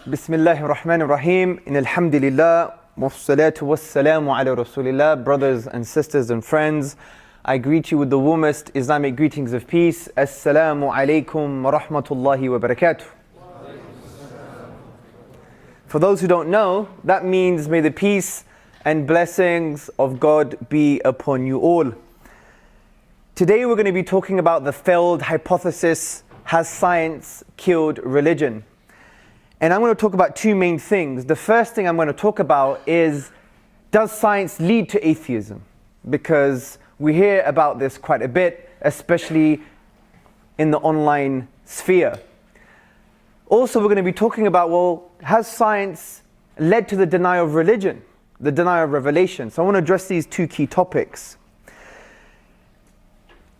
Bismillahir Rahmanir Rahim. Alhamdulillah. Wassalatu wassalamu ala Rasulillah. Brothers and sisters and friends, I greet you with the warmest Islamic greetings of peace. Assalamu alaikum wa rahmatullahi wa barakatuh. For those who don't know, that means may the peace and blessings of God be upon you all. Today we're going to be talking about the failed hypothesis, has science killed religion? And I'm going to talk about two main things. The first thing I'm going to talk about is, does science lead to atheism? Because we hear about this quite a bit, especially in the online sphere. Also, we're going to be talking about, well, has science led to the denial of religion, the denial of revelation? So I want to address these two key topics.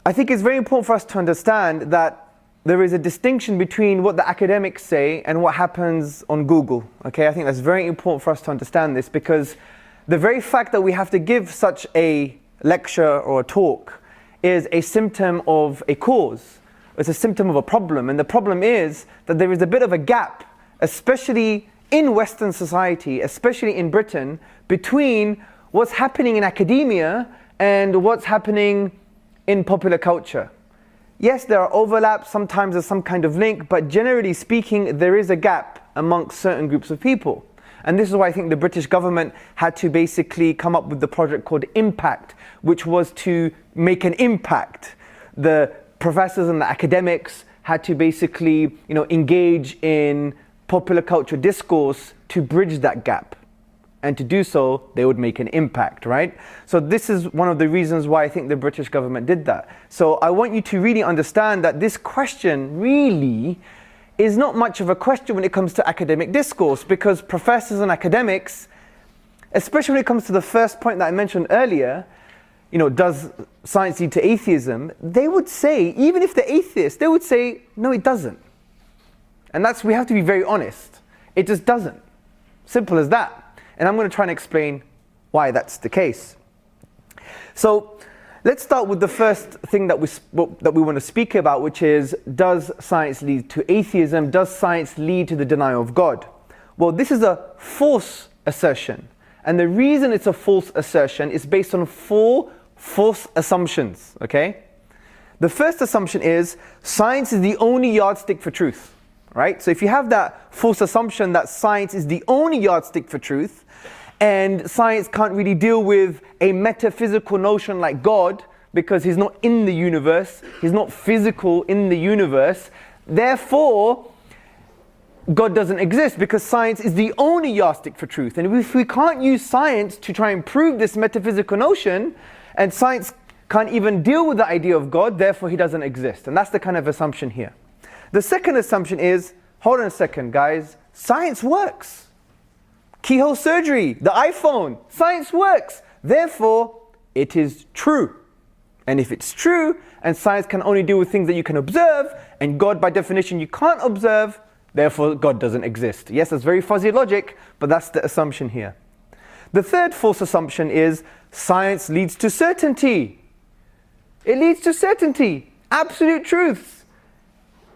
I think it's very important for us to understand that there is a distinction between what the academics say and what happens on Google. Okay, I think that's very important for us to understand this, because the very fact that we have to give such a lecture or a talk is a symptom of a cause. It's a symptom of a problem, and the problem is that there is a bit of a gap, especially in Western society, especially in Britain, between what's happening in academia and what's happening in popular culture. Yes, there are overlaps, sometimes there's some kind of link, but generally speaking, there is a gap amongst certain groups of people. And this is why I think the British government had to basically come up with the project called Impact, which was to make an impact. The professors and the academics had to basically, engage in popular culture discourse to bridge that gap. And to do so, they would make an impact, right? So this is one of the reasons why I think the British government did that. So I want you to really understand that this question really is not much of a question when it comes to academic discourse, because professors and academics, especially when it comes to the first point that I mentioned earlier, does science lead to atheism? They would say, even if they're atheists, they would say, no, it doesn't. And we have to be very honest. It just doesn't. Simple as that. And I'm going to try and explain why that's the case. So let's start with the first thing that we want to speak about, which is, does science lead to atheism? Does science lead to the denial of God? Well, this is a false assertion. And the reason it's a false assertion is based on 4 false assumptions, okay? The first assumption is, science is the only yardstick for truth, right? So if you have that false assumption that science is the only yardstick for truth, and science can't really deal with a metaphysical notion like God, because he's not in the universe, he's not physical in the universe, therefore God doesn't exist, because science is the only yardstick for truth. And if we can't use science to try and prove this metaphysical notion, and science can't even deal with the idea of God, therefore he doesn't exist. And that's the kind of assumption here. The second assumption is, hold on a second guys, science works. Keyhole surgery, the iPhone, science works. Therefore, it is true. And if it's true, and science can only deal with things that you can observe, and God by definition you can't observe, therefore God doesn't exist. Yes, that's very fuzzy logic, but that's the assumption here. The third false assumption is, science leads to certainty. It leads to certainty, absolute truths.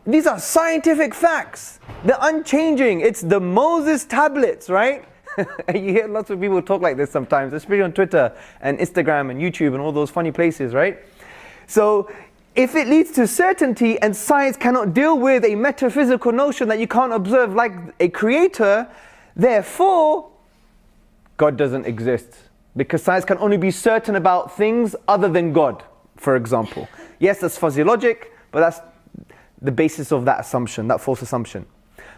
These are scientific facts. They're unchanging. It's the Moses tablets, right? You hear lots of people talk like this sometimes, especially on Twitter and Instagram and YouTube and all those funny places, right? So if it leads to certainty and science cannot deal with a metaphysical notion that you can't observe like a creator, therefore God doesn't exist. Because science can only be certain about things other than God, for example. Yes, that's fuzzy logic, but that's the basis of that assumption, that false assumption.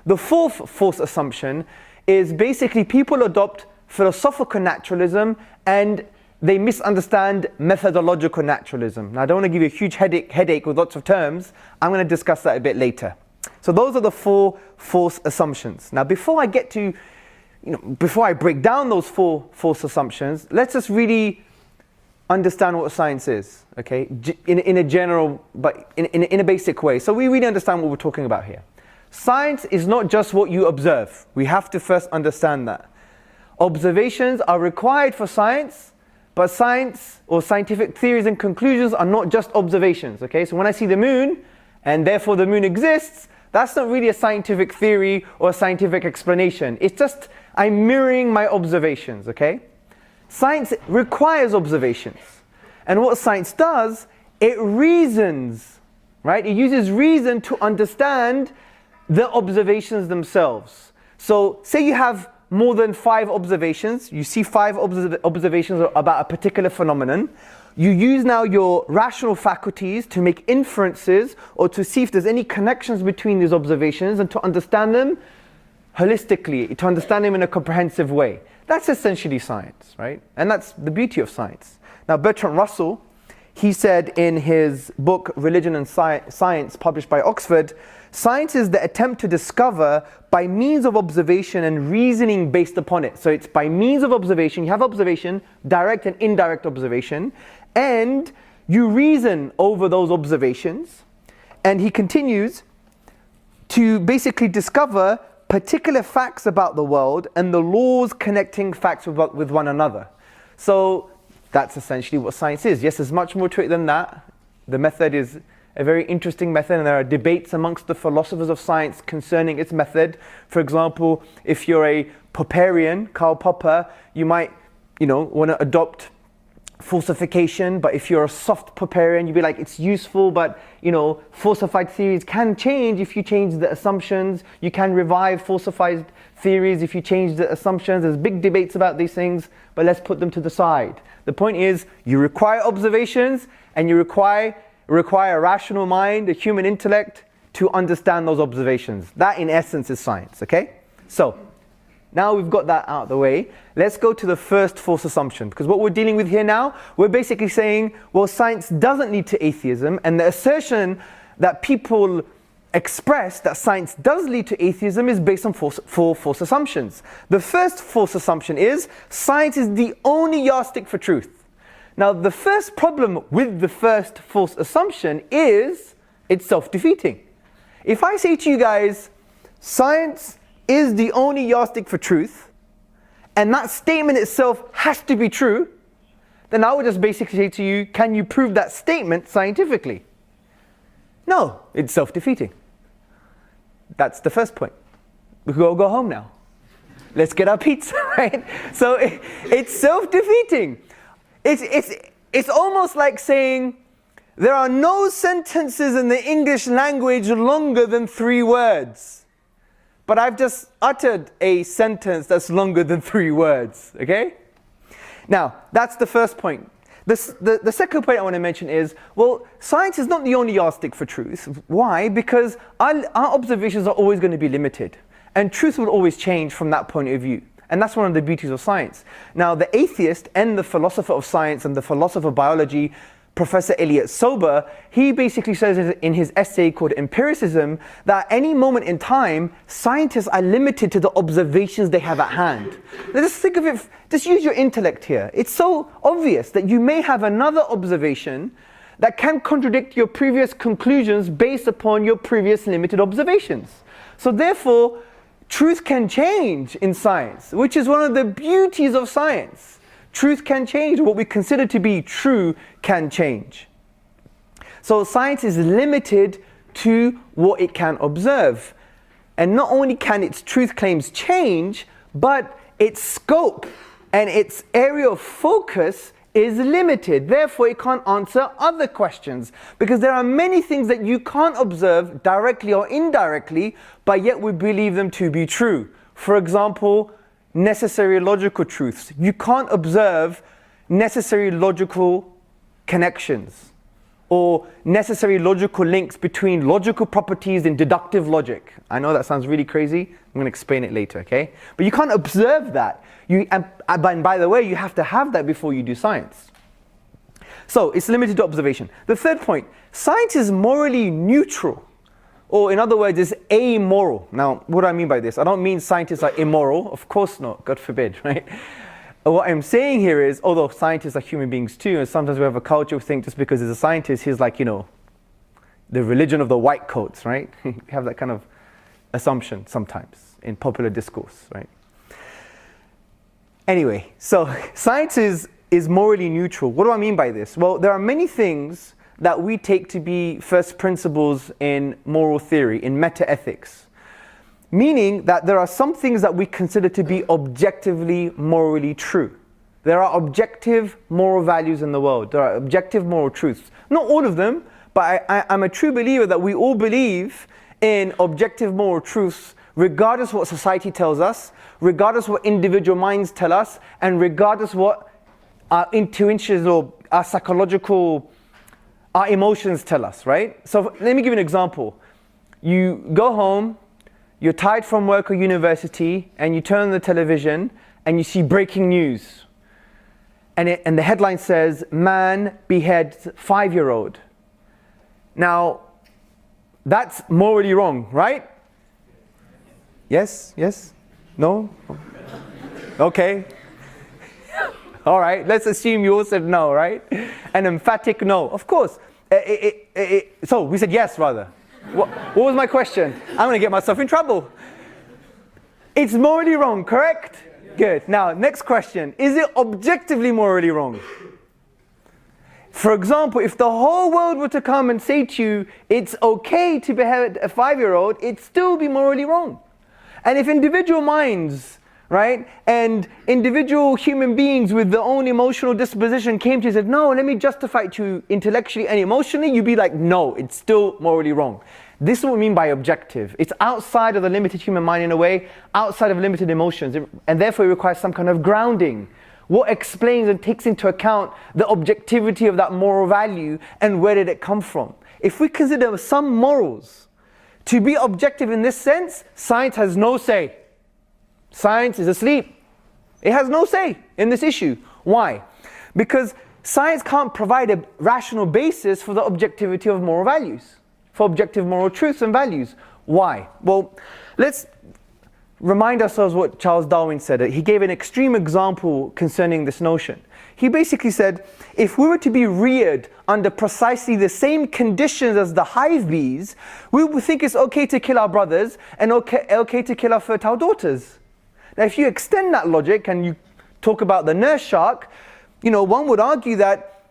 The fourth false assumption is basically people adopt philosophical naturalism and they misunderstand methodological naturalism. Now I don't want to give you a huge headache with lots of terms. I'm going to discuss that a bit later. So those are the 4 false assumptions. Now before I get to, before I break down those 4 false assumptions, let's just really understand what science is, okay? In a general, but in a basic way. So we really understand what we're talking about here. Science is not just what you observe. We have to first understand that. Observations are required for science, but science or scientific theories and conclusions are not just observations, okay? So when I see the moon, and therefore the moon exists, That's not really a scientific theory or a scientific explanation. It's just I'm mirroring my observations, okay? Science requires observations. And what science does, it reasons, right? It uses reason to understand the observations themselves. So say you have more than 5 observations, you see 5 observations about a particular phenomenon. You use now your rational faculties to make inferences or to see if there's any connections between these observations and to understand them holistically, to understand them in a comprehensive way. That's essentially science, right? And that's the beauty of science. Now, Bertrand Russell, he said in his book, Religion and Science, published by Oxford, science is the attempt to discover by means of observation and reasoning based upon it. So it's by means of observation, you have observation, direct and indirect observation, and you reason over those observations. And he continues to basically discover particular facts about the world and the laws connecting facts with one another. So that's essentially what science is. Yes, there's much more to it than that. The method is a very interesting method, and there are debates amongst the philosophers of science concerning its method. For example, if you're a Popperian, Karl Popper, you might, want to adopt falsification, but if you're a soft Popperian, you'd be like, it's useful, but falsified theories can change if you change the assumptions. You can revive falsified theories if you change the assumptions. There's big debates about these things, but let's put them to the side. The point is, you require observations, and you require a rational mind, a human intellect, to understand those observations. That, in essence, is science, okay? So, now we've got that out of the way, let's go to the first false assumption. Because what we're dealing with here now, we're basically saying, well, science doesn't lead to atheism, and the assertion that people express that science does lead to atheism is based on four false assumptions. The first false assumption is, science is the only yardstick for truth. Now, the first problem with the first false assumption is, it's self-defeating. If I say to you guys, science is the only yardstick for truth, and that statement itself has to be true, then I would just basically say to you, can you prove that statement scientifically? No, it's self-defeating. That's the first point. We can go home now. Let's get our pizza, right? So it's self-defeating. It's almost like saying, there are no sentences in the English language longer than 3 words. But I've just uttered a sentence that's longer than 3 words, okay? Now, that's the first point. The second point I want to mention is, well, science is not the only yardstick for truth. Why? Because our observations are always going to be limited. And truth will always change from that point of view. And that's one of the beauties of science. Now, the atheist and the philosopher of science and the philosopher of biology, Professor Elliot Sober, he basically says in his essay called Empiricism that at any moment in time, scientists are limited to the observations they have at hand. Now just think of it, just use your intellect here. It's so obvious that you may have another observation that can contradict your previous conclusions based upon your previous limited observations. So therefore, truth can change in science, which is one of the beauties of science. Truth can change. What we consider to be true can change. So science is limited to what it can observe. And not only can its truth claims change, but its scope and its area of focus is limited. Therefore, it can't answer other questions. Because there are many things that you can't observe directly or indirectly, but yet we believe them to be true. For example, necessary logical truths. You can't observe necessary logical connections or necessary logical links between logical properties in deductive logic. I know that sounds really crazy. I'm going to explain it later, okay? But you can't observe that. And by the way, you have to have that before you do science. So it's limited to observation. The third point, science is morally neutral. Or in other words, is amoral. Now, what do I mean by this? I don't mean scientists are immoral. Of course not. God forbid, right? What I'm saying here is, although scientists are human beings too, and sometimes we have a culture of think just because he's a scientist, he's like, the religion of the white coats, right? We have that kind of assumption sometimes in popular discourse, right? Anyway, so science is morally neutral. What do I mean by this? Well, there are many things that we take to be first principles in moral theory, in metaethics. Meaning that there are some things that we consider to be objectively morally true. There are objective moral values in the world. There are objective moral truths. Not all of them, but I'm a true believer that we all believe in objective moral truths, regardless of what society tells us, regardless of what individual minds tell us, and regardless of what our intuitions or our psychological, our emotions tell us, right? So let me give you an example. You go home, you're tired from work or university, and you turn on the television and you see breaking news. And the headline says, man beheads 5-year-old. Now, that's morally wrong, right? Yes? Yes? No? Okay. All right, let's assume you all said no, right? An emphatic no. Of course. So we said yes, rather. What was my question? I'm going to get myself in trouble. It's morally wrong, correct? Good. Now, next question. Is it objectively morally wrong? For example, if the whole world were to come and say to you, it's okay to behead a 5-year-old, it'd still be morally wrong. And if individual minds, right, and individual human beings with their own emotional disposition came to you and said, no, let me justify it to you intellectually and emotionally, you'd be like, no, it's still morally wrong. This is what we mean by objective. It's outside of the limited human mind in a way, outside of limited emotions, and therefore it requires some kind of grounding. What explains and takes into account the objectivity of that moral value and where did it come from? If we consider some morals to be objective in this sense, science has no say. Science is asleep. It has no say in this issue. Why? Because science can't provide a rational basis for the objectivity of moral values, for objective moral truths and values. Why? Well, let's remind ourselves what Charles Darwin said. He gave an extreme example concerning this notion. He basically said, if we were to be reared under precisely the same conditions as the hive bees, we would think it's okay to kill our brothers and okay to kill our fertile daughters. Now, if you extend that logic and you talk about the nurse shark, one would argue that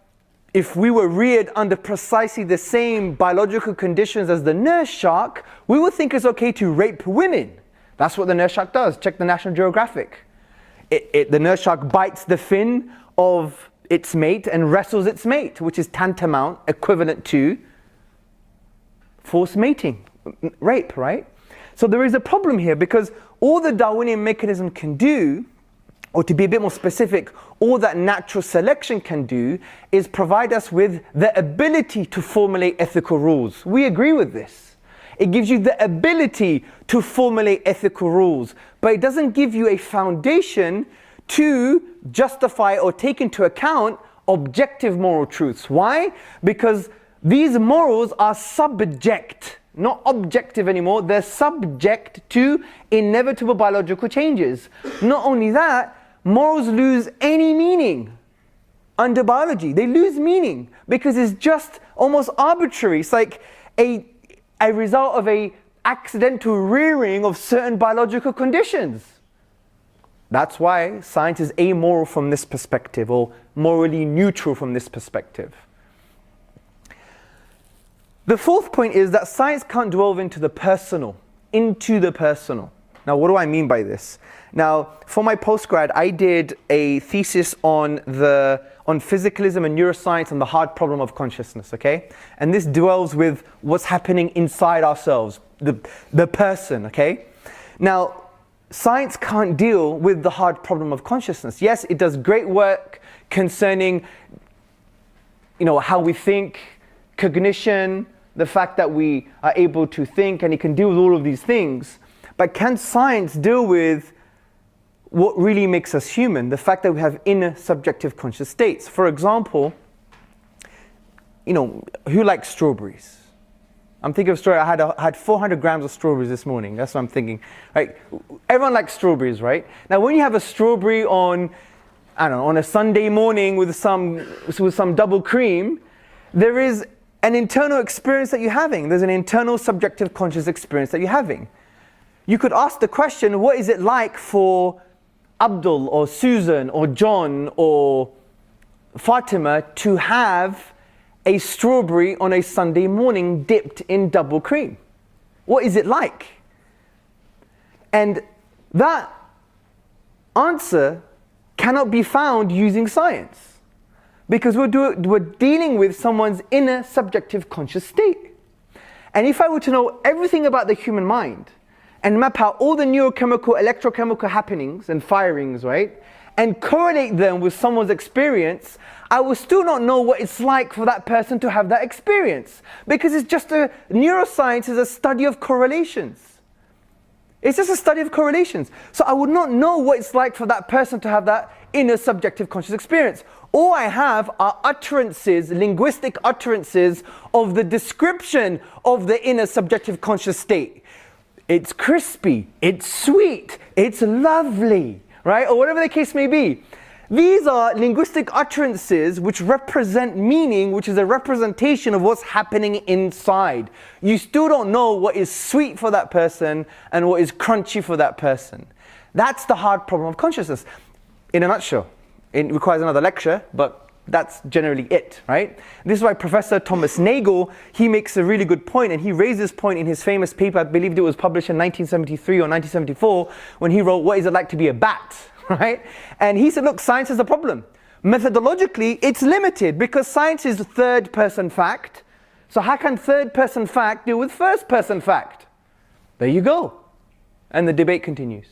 if we were reared under precisely the same biological conditions as the nurse shark, we would think it's okay to rape women. That's what the nurse shark does. Check the National Geographic. The nurse shark bites the fin of its mate and wrestles its mate, which is tantamount, equivalent to forced mating, rape, right? So there is a problem here because all the Darwinian mechanism can do, or to be a bit more specific, all that natural selection can do is provide us with the ability to formulate ethical rules. We agree with this. It gives you the ability to formulate ethical rules, but it doesn't give you a foundation to justify or take into account objective moral truths. Why? Because these morals are subject, not objective anymore, they're subject to inevitable biological changes. Not only that, morals lose any meaning under biology. They lose meaning because it's just almost arbitrary. It's like a result of a accidental rearing of certain biological conditions. That's why science is amoral from this perspective, or morally neutral from this perspective. The fourth point is that science can't delve into the personal. Now, what do I mean by this? Now, for my postgrad, I did a thesis on physicalism and neuroscience and the hard problem of consciousness, okay? And this dwells with what's happening inside ourselves, the person, okay? Now, science can't deal with the hard problem of consciousness. Yes, it does great work concerning, how we think, cognition, the fact that we are able to think, and it can deal with all of these things. But can science deal with what really makes us human? The fact that we have inner subjective conscious states. For example, who likes strawberries? I'm thinking of strawberries. I had 400 grams of strawberries this morning. That's what I'm thinking. Right? Everyone likes strawberries, right? Now, when you have a strawberry on a Sunday morning with some double cream, there is an internal experience that you're having. There's an internal subjective conscious experience that you're having. You could ask the question, what is it like for Abdul or Susan or John or Fatima to have a strawberry on a Sunday morning dipped in double cream? What is it like? And that answer cannot be found using science, because we're dealing with someone's inner subjective conscious state. And if I were to know everything about the human mind and map out all the neurochemical, electrochemical happenings and firings, right, and correlate them with someone's experience, I will still not know what it's like for that person to have that experience, because it's just neuroscience is a study of correlations. It's just a study of correlations. So I would not know what it's like for that person to have that inner subjective conscious experience. All I have are utterances, linguistic utterances of the description of the inner subjective conscious state. It's crispy, it's sweet, it's lovely, right? Or whatever the case may be. These are linguistic utterances which represent meaning, which is a representation of what's happening inside. You still don't know what is sweet for that person and what is crunchy for that person. That's the hard problem of consciousness. In a nutshell, it requires another lecture, but that's generally it, right? This is why Professor Thomas Nagel, he makes a really good point, and he raised this point in his famous paper, I believe it was published in 1973 or 1974, when he wrote, "What is it like to be a bat?" Right? And he said, look, science is a problem. Methodologically, it's limited because science is third-person fact. So how can third-person fact deal with first-person fact? There you go. And the debate continues,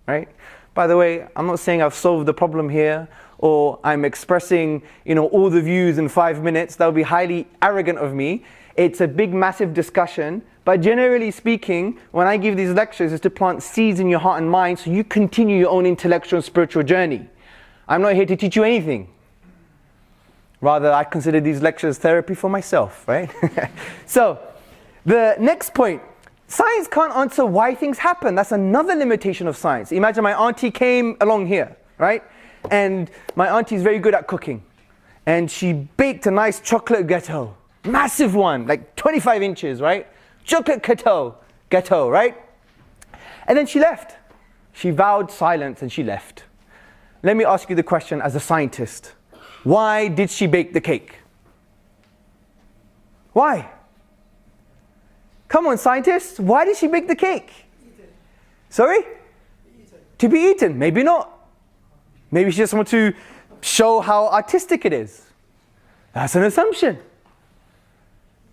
right? By the way, I'm not saying I've solved the problem here, or I'm expressing, all the views in 5 minutes. That would be highly arrogant of me. It's a big, massive discussion. But generally speaking, when I give these lectures, it's to plant seeds in your heart and mind so you continue your own intellectual and spiritual journey. I'm not here to teach you anything. Rather, I consider these lectures therapy for myself, right? So, the next point. Science can't answer why things happen. That's another limitation of science. Imagine my auntie came along here, right? And my auntie's very good at cooking. And she baked a nice chocolate gâteau. Massive one, like 25 inches, right? Chocolate gâteau, right? And then she left. She vowed silence and she left. Let me ask you the question as a scientist. Why did she bake the cake? Why? Come on, scientists. Why did she bake the cake? Sorry? To be eaten. Maybe not. Maybe she just wants to show how artistic it is. That's an assumption.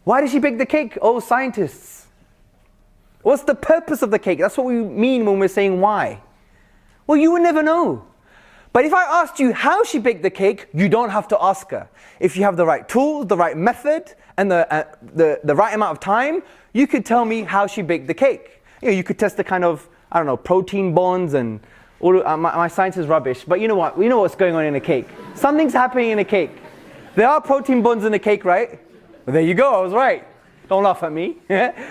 Why did she bake the cake? Oh, scientists. What's the purpose of the cake? That's what we mean when we're saying why. Well, you would never know. But if I asked you how she baked the cake, you don't have to ask her. If you have the right tools, the right method, and the right amount of time, you could tell me how she baked the cake. You could test the kind of, protein bonds and all. My science is rubbish, but you know what? We know what's going on in a cake. Something's happening in a cake. There are protein bonds in a cake, right? Well, there you go, I was right. Don't laugh at me.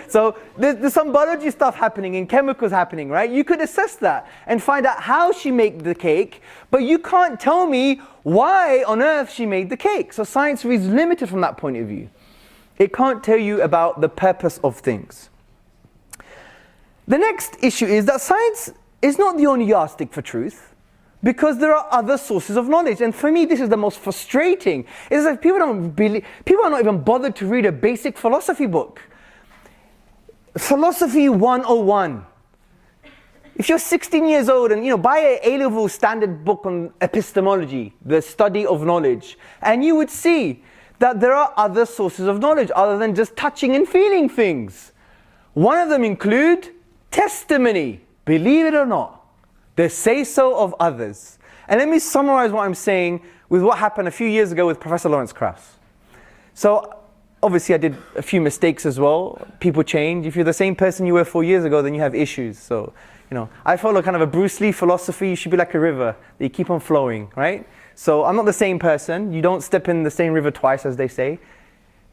So there's some biology stuff happening and chemicals happening, right? You could assess that and find out how she made the cake, but you can't tell me why on earth she made the cake. So science is limited from that point of view. It can't tell you about the purpose of things. The next issue is that science is not the only yardstick for truth, because there are other sources of knowledge. And for me, this is the most frustrating. It's like people are not even bothered to read a basic philosophy book. Philosophy 101. If you're 16 years old and buy an A-level standard book on epistemology, the study of knowledge, and you would see that there are other sources of knowledge other than just touching and feeling things. One of them include testimony, believe it or not. The say-so of others. And let me summarize what I'm saying with what happened a few years ago with Professor Lawrence Krauss. So, obviously I did a few mistakes as well. People change. If you're the same person you were 4 years ago, then you have issues. So, I follow kind of a Bruce Lee philosophy. You should be like a river that you keep on flowing, right? So, I'm not the same person. You don't step in the same river twice, as they say,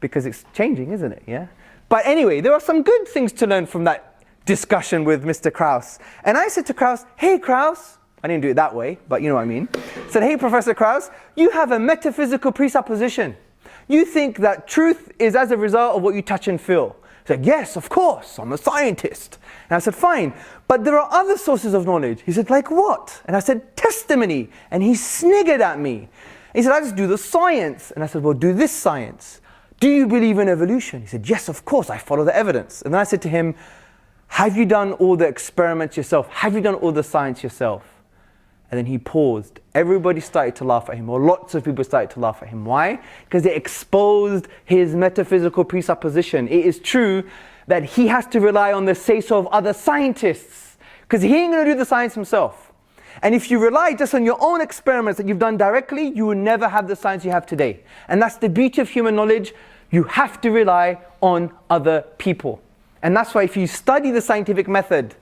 because it's changing, isn't it? Yeah. But anyway, there are some good things to learn from that discussion with Mr. Krauss. And I said to Krauss, hey Krauss, I didn't do it that way, but you know what I mean. I said, hey Professor Krauss, you have a metaphysical presupposition. You think that truth is as a result of what you touch and feel. He said, yes, of course, I'm a scientist. And I said, fine, but there are other sources of knowledge. He said, like what? And I said, testimony. And he sniggered at me. He said, I just do the science. And I said, well, do this science. Do you believe in evolution? He said, yes, of course, I follow the evidence. And then I said to him, have you done all the experiments yourself? Have you done all the science yourself? And then he paused. Everybody started to laugh at him, or lots of people started to laugh at him. Why? Because it exposed his metaphysical presupposition. It is true that he has to rely on the say-so of other scientists, because he ain't going to do the science himself. And if you rely just on your own experiments that you've done directly, you will never have the science you have today. And that's the beauty of human knowledge. You have to rely on other people. And that's why if you study the scientific method,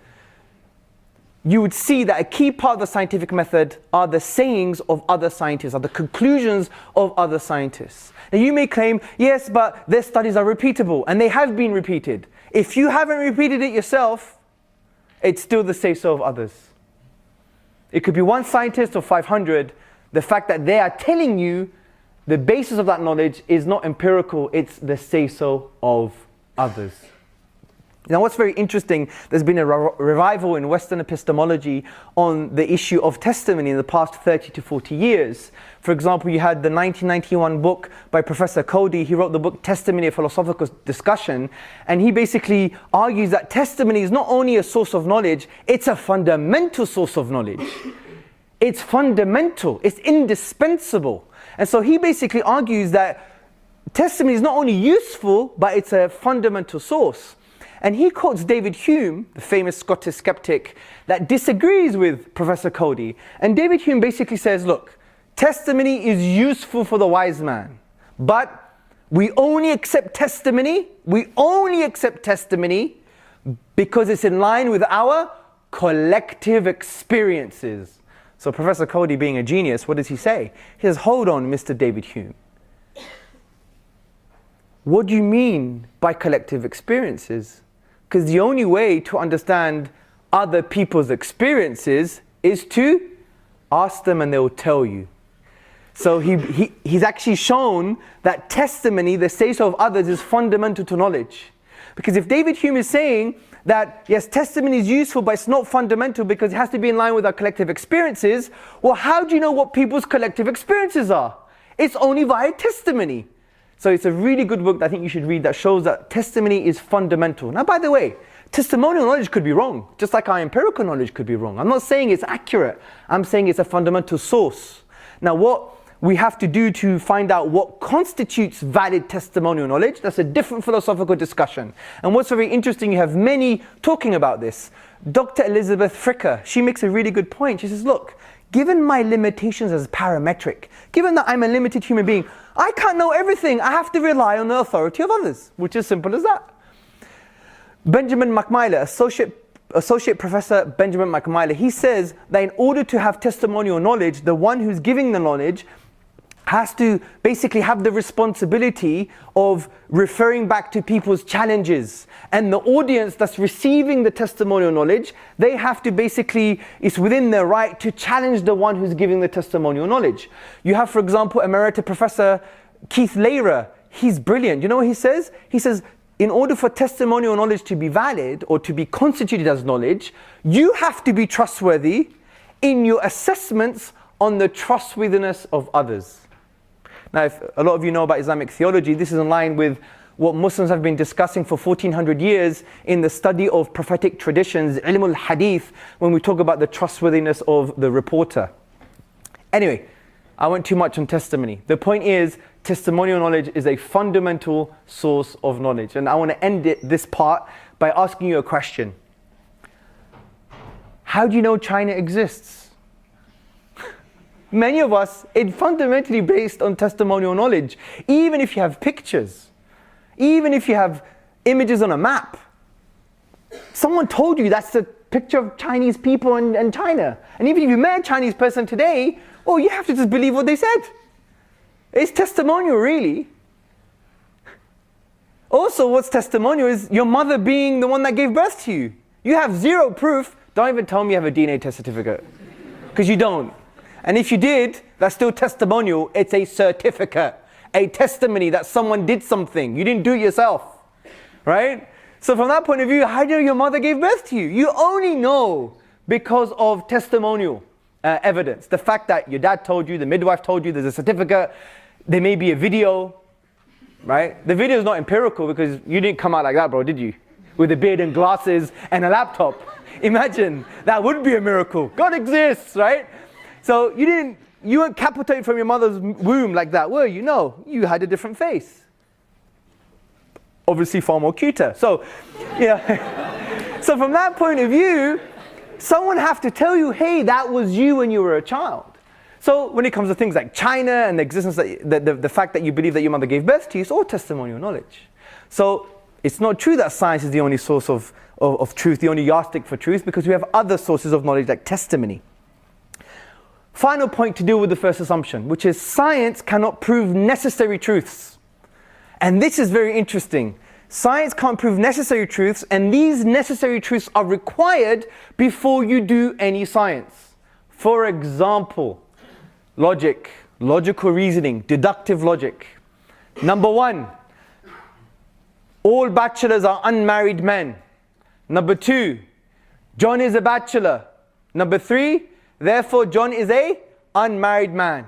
you would see that a key part of the scientific method are the sayings of other scientists, are the conclusions of other scientists. Now you may claim, yes, but their studies are repeatable, and they have been repeated. If you haven't repeated it yourself, it's still the say-so of others. It could be one scientist or 500. The fact that they are telling you the basis of that knowledge is not empirical, it's the say-so of others. Now what's very interesting, there's been a revival in Western epistemology on the issue of testimony in the past 30 to 40 years. For example, you had the 1991 book by Professor Cody. He wrote the book Testimony, a Philosophical Discussion, and he basically argues that testimony is not only a source of knowledge, it's a fundamental source of knowledge. It's fundamental, it's indispensable. And so he basically argues that testimony is not only useful, but it's a fundamental source. And he quotes David Hume, the famous Scottish skeptic, that disagrees with Professor Cody. And David Hume basically says, look, testimony is useful for the wise man, but we only accept testimony because it's in line with our collective experiences. So Professor Cody, being a genius, what does he say? He says, hold on, Mr. David Hume. What do you mean by collective experiences? Because the only way to understand other people's experiences is to ask them and they will tell you. So he's actually shown that testimony, the say-so of others, is fundamental to knowledge. Because if David Hume is saying that, yes, testimony is useful, but it's not fundamental because it has to be in line with our collective experiences, well, how do you know what people's collective experiences are? It's only via testimony. So it's a really good book that I think you should read that shows that testimony is fundamental. Now, by the way, testimonial knowledge could be wrong, just like our empirical knowledge could be wrong. I'm not saying it's accurate. I'm saying it's a fundamental source. Now, what we have to do to find out what constitutes valid testimonial knowledge, that's a different philosophical discussion. And what's very interesting, you have many talking about this. Dr. Elizabeth Fricker, she makes a really good point. She says, look, given my limitations as parametric, given that I'm a limited human being, I can't know everything. I have to rely on the authority of others, which is simple as that. Benjamin McMillan, Associate Professor Benjamin McMillan, he says that in order to have testimonial knowledge, the one who's giving the knowledge has to basically have the responsibility of referring back to people's challenges. And the audience that's receiving the testimonial knowledge, they have to basically, it's within their right to challenge the one who's giving the testimonial knowledge. You have, for example, Emerita Professor Keith Lehrer. He's brilliant. You know what he says? He says, in order for testimonial knowledge to be valid or to be constituted as knowledge, you have to be trustworthy in your assessments on the trustworthiness of others. Now, if a lot of you know about Islamic theology, this is in line with what Muslims have been discussing for 1400 years in the study of prophetic traditions, ilm al-hadith, when we talk about the trustworthiness of the reporter. Anyway, I went too much on testimony. The point is, testimonial knowledge is a fundamental source of knowledge. And I want to end this part by asking you a question. How do you know China exists? Many of us, it's fundamentally based on testimonial knowledge. Even if you have pictures, even if you have images on a map, someone told you that's the picture of Chinese people and China. And even if you met a Chinese person today, well, you have to just believe what they said. It's testimonial, really. Also, what's testimonial is your mother being the one that gave birth to you. You have zero proof. Don't even tell me you have a DNA test certificate, because you don't. And if you did, that's still testimonial. It's a certificate, a testimony that someone did something. You didn't do it yourself, right? So from that point of view, how do you know your mother gave birth to you? You only know because of testimonial. evidence. The fact that your dad told you, the midwife told you, there's a certificate, there may be a video, right? The video is not empirical because you didn't come out like that, bro, did you? With a beard and glasses and a laptop. Imagine, that would be a miracle. God exists, right? So you weren't capitated from your mother's womb like that, were you? No, you had a different face. Obviously far more cuter. So, yeah. So from that point of view, someone have to tell you, hey, that was you when you were a child. So when it comes to things like China and the existence, the fact that you believe that your mother gave birth to you, it's all testimonial knowledge. So it's not true that science is the only source of truth, the only yardstick for truth, because we have other sources of knowledge like testimony. Final point to deal with the first assumption, which is science cannot prove necessary truths. And this is very interesting. Science can't prove necessary truths, and these necessary truths are required before you do any science. For example, logic, logical reasoning, deductive logic. Number one, all bachelors are unmarried men. Number two, John is a bachelor. Number three, therefore John is a unmarried man.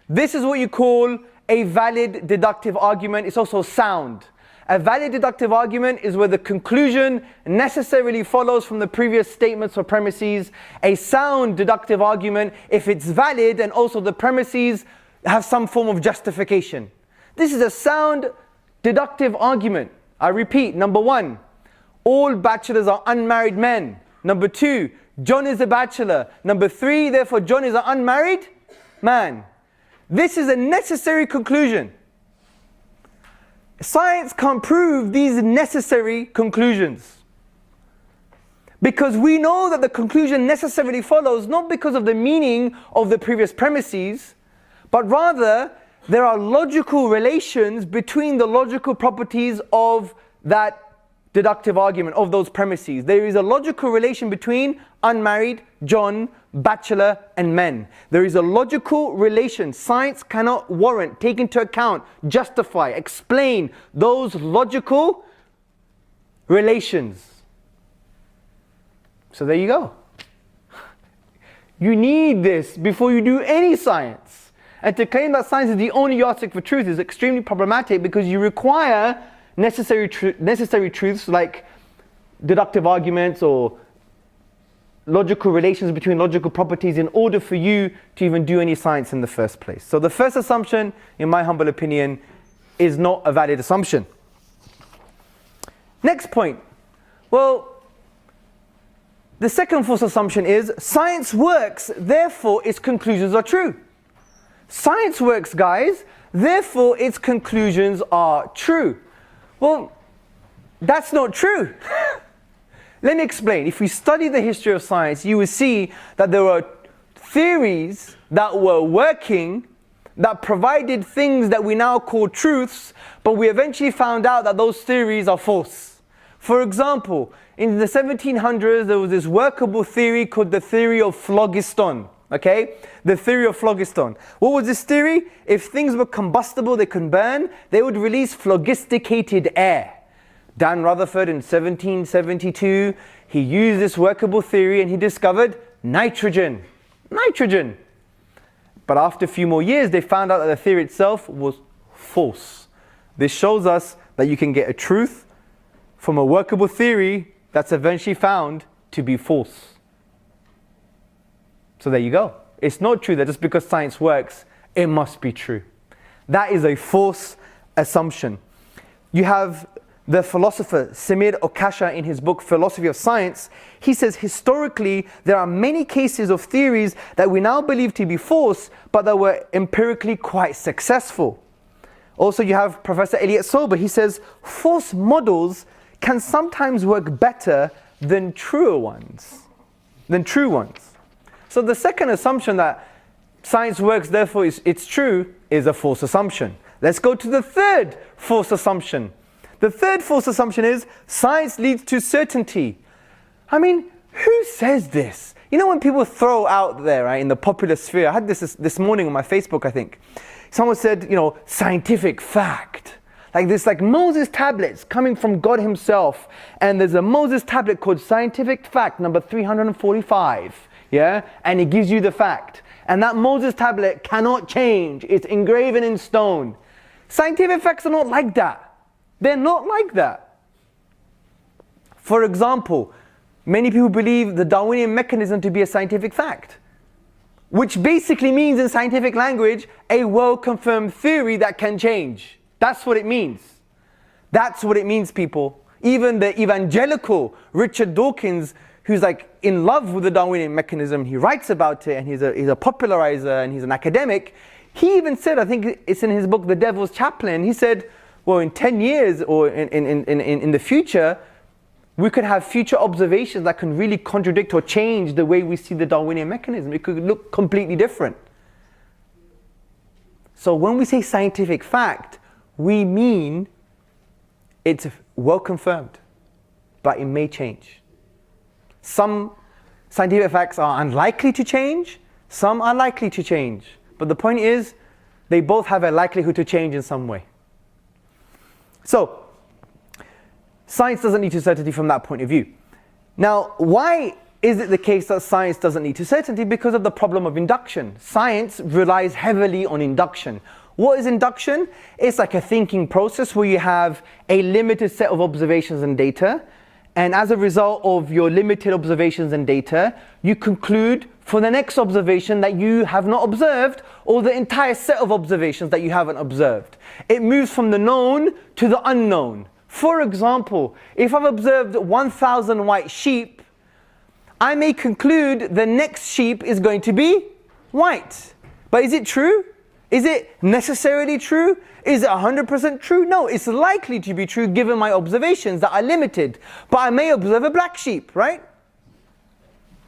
This is what you call a valid deductive argument. It's also sound. A valid deductive argument is where the conclusion necessarily follows from the previous statements or premises. A sound deductive argument, if it's valid and also the premises have some form of justification. This is a sound deductive argument. I repeat, number one, all bachelors are unmarried men. Number two, John is a bachelor. Number three, therefore John is an unmarried man. This is a necessary conclusion. Science can't prove these necessary conclusions. Because we know that the conclusion necessarily follows not because of the meaning of the previous premises, but rather there are logical relations between the logical properties of that deductive argument, of those premises. There is a logical relation between unmarried, John, bachelor, and men. There is a logical relation. Science cannot warrant, take into account, justify, explain those logical relations. So there you go. You need this before you do any science. And to claim that science is the only yardstick for truth is extremely problematic because you require necessary truths like deductive arguments or logical relations between logical properties in order for you to even do any science in the first place. So the first assumption, in my humble opinion, is not a valid assumption. Next point. Well, the second false assumption is science works, therefore its conclusions are true. Science works, guys, therefore its conclusions are true. Well, that's not true. Let me explain. If we study the history of science, you will see that there were theories that were working, that provided things that we now call truths, but we eventually found out that those theories are false. For example, in the 1700s, there was this workable theory called the theory of phlogiston. Okay? The theory of phlogiston. What was this theory? If things were combustible, they could burn, they would release phlogisticated air. Dan Rutherford in 1772, he used this workable theory and he discovered nitrogen. Nitrogen. But after a few more years, they found out that the theory itself was false. This shows us that you can get a truth from a workable theory that's eventually found to be false. So there you go. It's not true that just because science works, it must be true. That is a false assumption. You have the philosopher Samir Okasha in his book Philosophy of Science. He says historically there are many cases of theories that we now believe to be false, but that were empirically quite successful. Also you have Professor Elliot Sober. He says false models can sometimes work better than truer ones. So the second assumption that science works, therefore it's true, is a false assumption. Let's go to the third false assumption. The third false assumption is science leads to certainty. I mean, who says this? You know when people throw out there, right, in the popular sphere, I had this morning on my Facebook, I think. Someone said, scientific fact. Like this, like Moses tablets coming from God himself. And there's a Moses tablet called Scientific Fact number 345. yeah? And it gives you the fact. And that Moses tablet cannot change. It's engraven in stone. Scientific facts are not like that. They're not like that. For example, many people believe the Darwinian mechanism to be a scientific fact, which basically means in scientific language, a well-confirmed theory that can change. That's what it means. That's what it means, people. Even the evangelical Richard Dawkins, who's like in love with the Darwinian mechanism, he writes about it, and he's a popularizer, and he's an academic. He even said, I think it's in his book, The Devil's Chaplain, he said, well, in 10 years or in the future, we could have future observations that can really contradict or change the way we see the Darwinian mechanism. It could look completely different. So when we say scientific fact, we mean it's well confirmed, but it may change. Some scientific facts are unlikely to change, some are likely to change. But the point is, they both have a likelihood to change in some way. So, science doesn't lead to certainty from that point of view. Now, why is it the case that science doesn't lead to certainty? Because of the problem of induction. Science relies heavily on induction. What is induction? It's like a thinking process where you have a limited set of observations and data, and as a result of your limited observations and data, you conclude for the next observation that you have not observed, or the entire set of observations that you haven't observed. It moves from the known to the unknown. For example, if I've observed 1,000 white sheep, I may conclude the next sheep is going to be white. But is it true? Is it necessarily true? Is it 100% true? No, it's likely to be true given my observations that are limited. But I may observe a black sheep, right?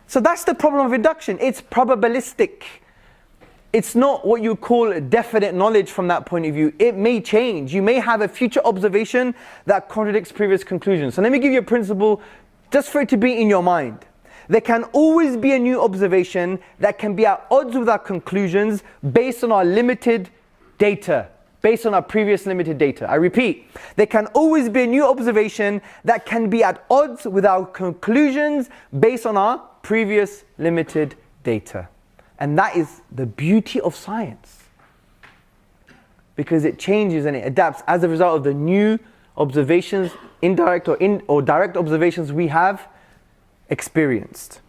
So that's the problem of induction. It's probabilistic. It's not what you call definite knowledge from that point of view. It may change. You may have a future observation that contradicts previous conclusions. So let me give you a principle just for it to be in your mind. There can always be a new observation that can be at odds with our conclusions based on our limited data, based on our previous limited data. I repeat, there can always be a new observation that can be at odds with our conclusions based on our previous limited data. And that is the beauty of science, because it changes and it adapts as a result of the new observations, indirect or direct observations we have experienced.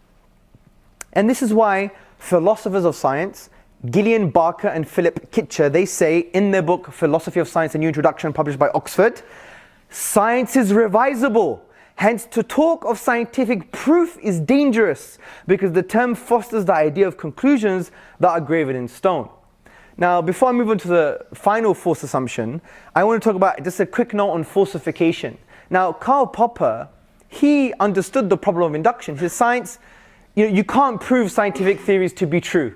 And this is why philosophers of science, Gillian Barker and Philip Kitcher, they say in their book Philosophy of Science, a New Introduction, published by Oxford, science is revisable. Hence, to talk of scientific proof is dangerous, because the term fosters the idea of conclusions that are graven in stone. Now, before I move on to the final false assumption, I want to talk about just a quick note on falsification. Now, Karl Popper, he understood the problem of induction. His science, you can't prove scientific theories to be true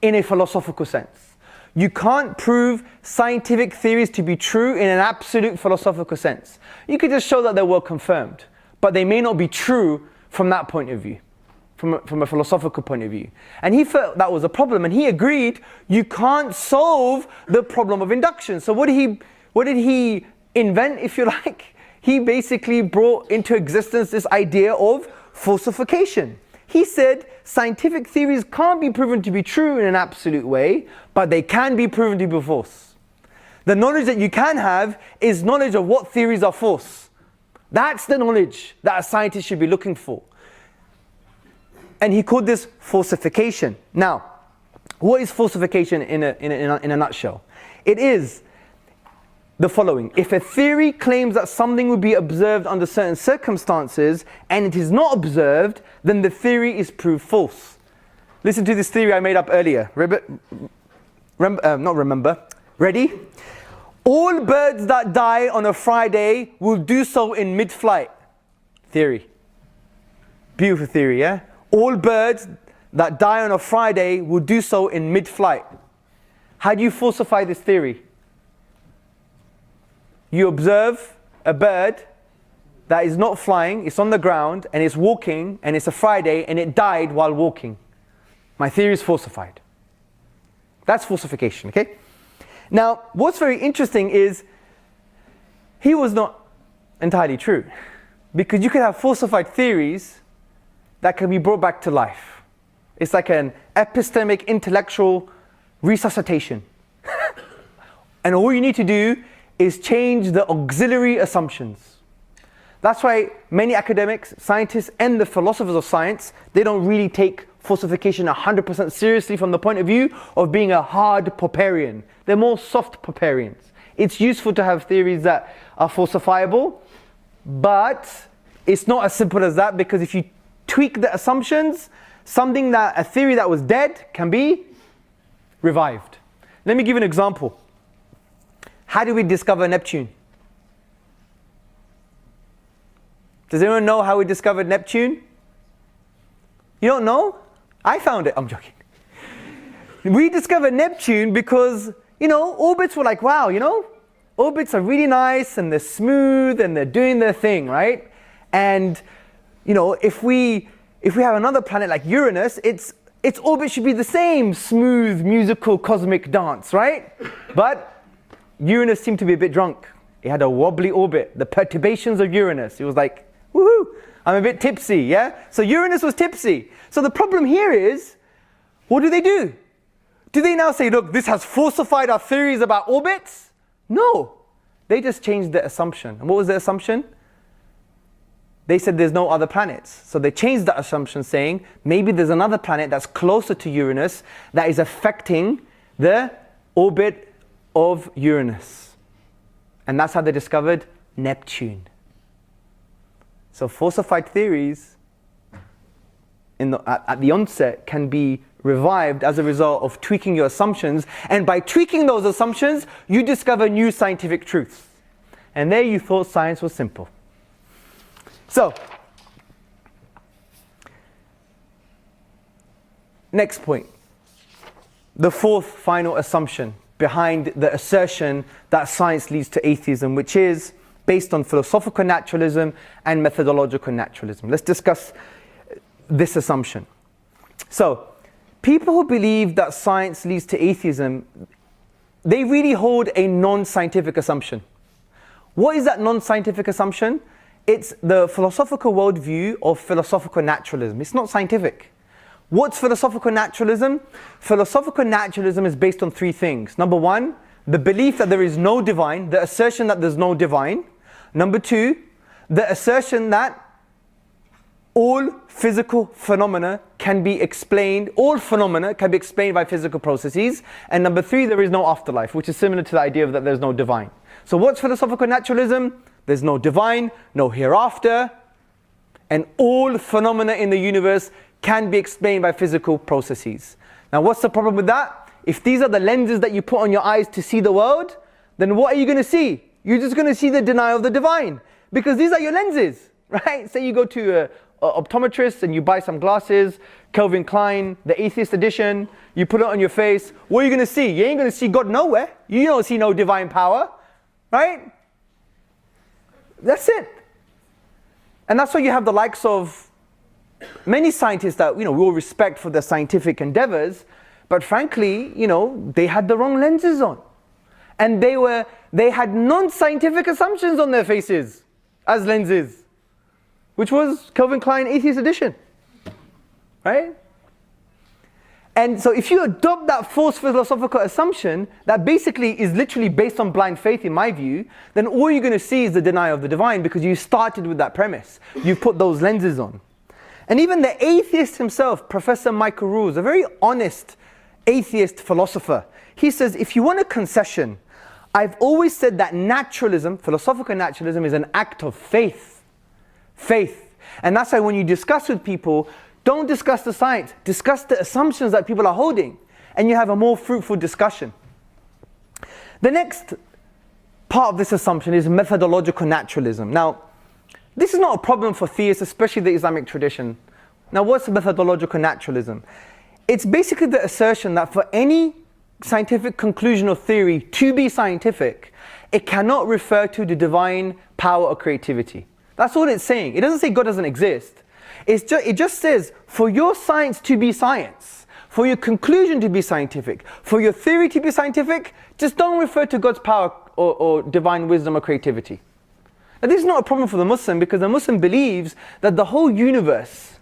in a philosophical sense. You can't prove scientific theories to be true in an absolute philosophical sense. You could just show that they're well confirmed, but they may not be true from that point of view, from a philosophical point of view. And he felt that was a problem, and he agreed you can't solve the problem of induction. So what did he invent, if you like? He basically brought into existence this idea of falsification. He said scientific theories can't be proven to be true in an absolute way, but they can be proven to be false. The knowledge that you can have is knowledge of what theories are false. That's the knowledge that a scientist should be looking for. And he called this falsification. Now, what is falsification in a nutshell? It is the following. If a theory claims that something will be observed under certain circumstances and it is not observed, then the theory is proved false. Listen to this theory I made up earlier. Ready? All birds that die on a Friday will do so in mid-flight. Theory. Beautiful theory, yeah? All birds that die on a Friday will do so in mid-flight. How do you falsify this theory? You observe a bird that is not flying, it's on the ground, and it's walking, and it's a Friday, and it died while walking. My theory is falsified. That's falsification, okay? Now, what's very interesting is he was not entirely true, because you could have falsified theories that can be brought back to life. It's like an epistemic intellectual resuscitation. And all you need to do is change the auxiliary assumptions. That's why many academics, scientists, and the philosophers of science, they don't really take falsification 100% seriously from the point of view of being a hard Popperian. They're more soft Popperians. It's useful to have theories that are falsifiable, but it's not as simple as that, because if you tweak the assumptions, a theory that was dead can be revived. Let me give you an example. How did we discover Neptune? Does anyone know how we discovered Neptune? You don't know? I found it. I'm joking. We discovered Neptune because, orbits were like, wow, orbits are really nice and they're smooth and they're doing their thing, right? And, if we have another planet like Uranus, its orbit should be the same smooth, musical, cosmic dance, right? But Uranus seemed to be a bit drunk. It had a wobbly orbit, the perturbations of Uranus. It was like, woohoo, I'm a bit tipsy, yeah? So Uranus was tipsy. So the problem here is, what do? Do they now say, look, this has falsified our theories about orbits? No. They just changed the assumption. And what was the assumption? They said there's no other planets. So they changed that assumption, saying maybe there's another planet that's closer to Uranus that is affecting the orbit of Uranus. And that's how they discovered Neptune. So falsified theories at the onset can be revived as a result of tweaking your assumptions, and by tweaking those assumptions you discover new scientific truths. And there you thought science was simple. So, next point. The fourth final assumption behind the assertion that science leads to atheism, which is based on philosophical naturalism and methodological naturalism. Let's discuss this assumption. So, people who believe that science leads to atheism, they really hold a non-scientific assumption. What is that non-scientific assumption? It's the philosophical worldview of philosophical naturalism. It's not scientific. What's philosophical naturalism? Philosophical naturalism is based on three things. Number one, the belief that there is no divine, the assertion that there's no divine. Number two, the assertion that all physical phenomena can be explained, by physical processes. And number three, there is no afterlife, which is similar to the idea of that there's no divine. So what's philosophical naturalism? There's no divine, no hereafter, and all phenomena in the universe can be explained by physical processes. Now what's the problem with that? If these are the lenses that you put on your eyes to see the world, then what are you going to see? You're just going to see the denial of the divine, because these are your lenses, right? Say you go to an optometrist and you buy some glasses, Calvin Klein, the Atheist edition, you put it on your face. What are you going to see? You ain't going to see God nowhere. You don't see no divine power, right? That's it. And that's why you have the likes of many scientists that we all respect for their scientific endeavors, but frankly, they had the wrong lenses on. And they had non-scientific assumptions on their faces as lenses, which was Calvin Klein Atheist edition, right? And so if you adopt that false philosophical assumption that basically is literally based on blind faith, in my view, then all you're going to see is the denial of the divine, because you started with that premise. You've put those lenses on. And even the atheist himself, Professor Michael Rules, a very honest atheist philosopher, he says, if you want a concession, I've always said that naturalism, philosophical naturalism, is an act of faith. Faith. And that's why when you discuss with people, don't discuss the science, discuss the assumptions that people are holding, and you have a more fruitful discussion. The next part of this assumption is methodological naturalism. Now, this is not a problem for theists, especially the Islamic tradition. Now, what's methodological naturalism? It's basically the assertion that for any scientific conclusion or theory to be scientific, it cannot refer to the divine power or creativity. That's all it's saying. It doesn't say God doesn't exist. It just says, for your science to be science, for your conclusion to be scientific, for your theory to be scientific, just don't refer to God's power or divine wisdom or creativity. Now, this is not a problem for the Muslim, because the Muslim believes that the whole universe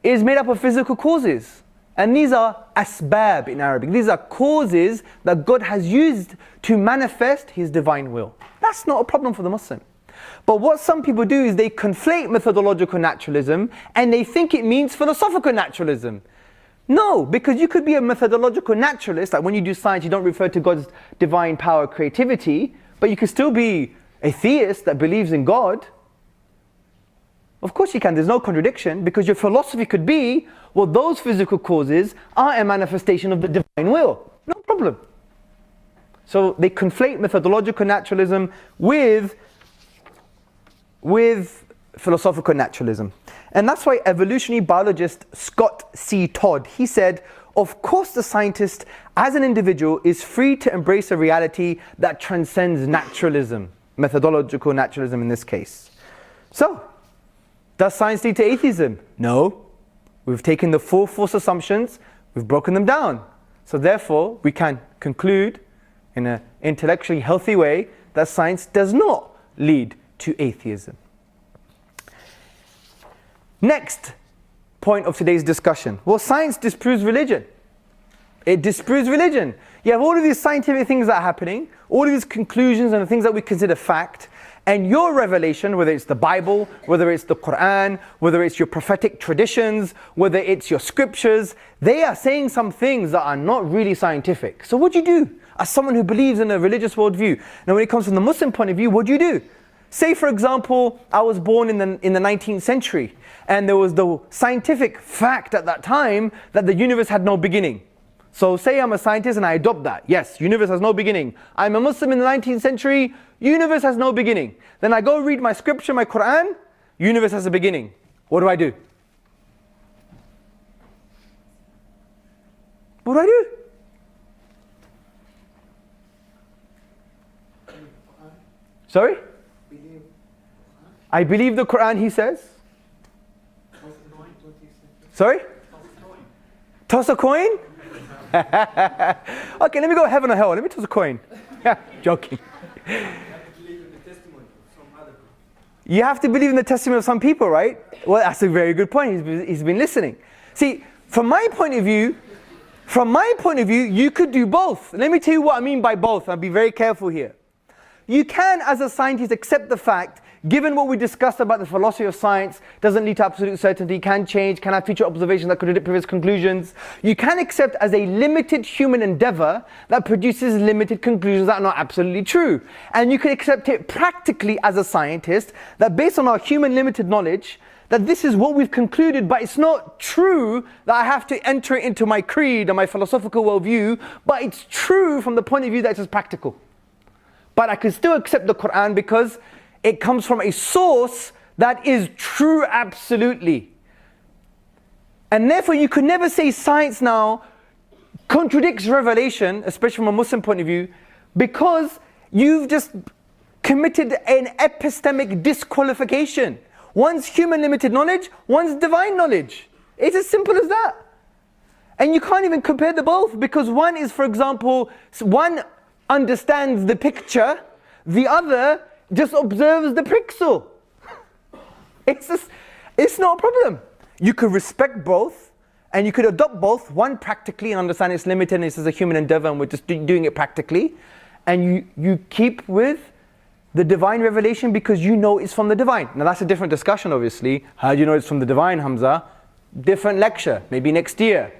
is made up of physical causes. And these are asbab in Arabic. These are causes that God has used to manifest His divine will. That's not a problem for the Muslim. But what some people do is they conflate methodological naturalism and they think it means philosophical naturalism. No, because you could be a methodological naturalist, like when you do science you don't refer to God's divine power, creativity, but you could still be a theist that believes in God. Of course you can, there's no contradiction, because your philosophy could be, well, those physical causes are a manifestation of the divine will. No problem. So they conflate methodological naturalism with philosophical naturalism. And that's why evolutionary biologist Scott C. Todd, he said, of course the scientist as an individual is free to embrace a reality that transcends naturalism, methodological naturalism in this case. So, does science lead to atheism? No. We've taken the four false assumptions, we've broken them down. So therefore, we can conclude in an intellectually healthy way that science does not lead to atheism. Next point of today's discussion. Well, science disproves religion. It disproves religion. You have all of these scientific things that are happening, all of these conclusions and the things that we consider fact, and your revelation, whether it's the Bible, whether it's the Quran, whether it's your prophetic traditions, whether it's your scriptures, they are saying some things that are not really scientific. So what do you do as someone who believes in a religious worldview? Now when it comes from the Muslim point of view, what do you do? Say for example, I was born in the 19th century and there was the scientific fact at that time that the universe had no beginning. So say I'm a scientist and I adopt that. Yes, universe has no beginning. I'm a Muslim in the 19th century, universe has no beginning. Then I go read my scripture, my Quran, universe has a beginning. What do I do? What do I do? Sorry? I believe the Quran, he says. Sorry? Toss a coin? Okay, let me go heaven or hell. Let me toss a coin. Joking. You have to believe in the testimony of some people, right? Well, that's a very good point. He's been listening. See, from my point of view, you could do both. Let me tell you what I mean by both. I'll be very careful here. You can, as a scientist, accept the fact, given what we discussed about the philosophy of science, doesn't lead to absolute certainty, can change, can have future observations that contradict previous conclusions. You can accept as a limited human endeavor that produces limited conclusions that are not absolutely true. And you can accept it practically as a scientist, that based on our human limited knowledge, that this is what we've concluded, but it's not true that I have to enter it into my creed and my philosophical worldview, but it's true from the point of view that it's just practical. But I can still accept the Quran because it comes from a source that is true absolutely. And therefore you could never say science now contradicts revelation, especially from a Muslim point of view, because you've just committed an epistemic disqualification. One's human limited knowledge, one's divine knowledge. It's as simple as that. And you can't even compare the both, because one is, for example, one understands the picture, the other just observes the pixel. It's not a problem. You could respect both and you could adopt both. One practically and understand it's limited and it's as a human endeavor and we're just doing it practically. And you keep with the divine revelation because you know it's from the divine. Now that's a different discussion obviously. How do you know it's from the divine, Hamza? Different lecture, maybe next year.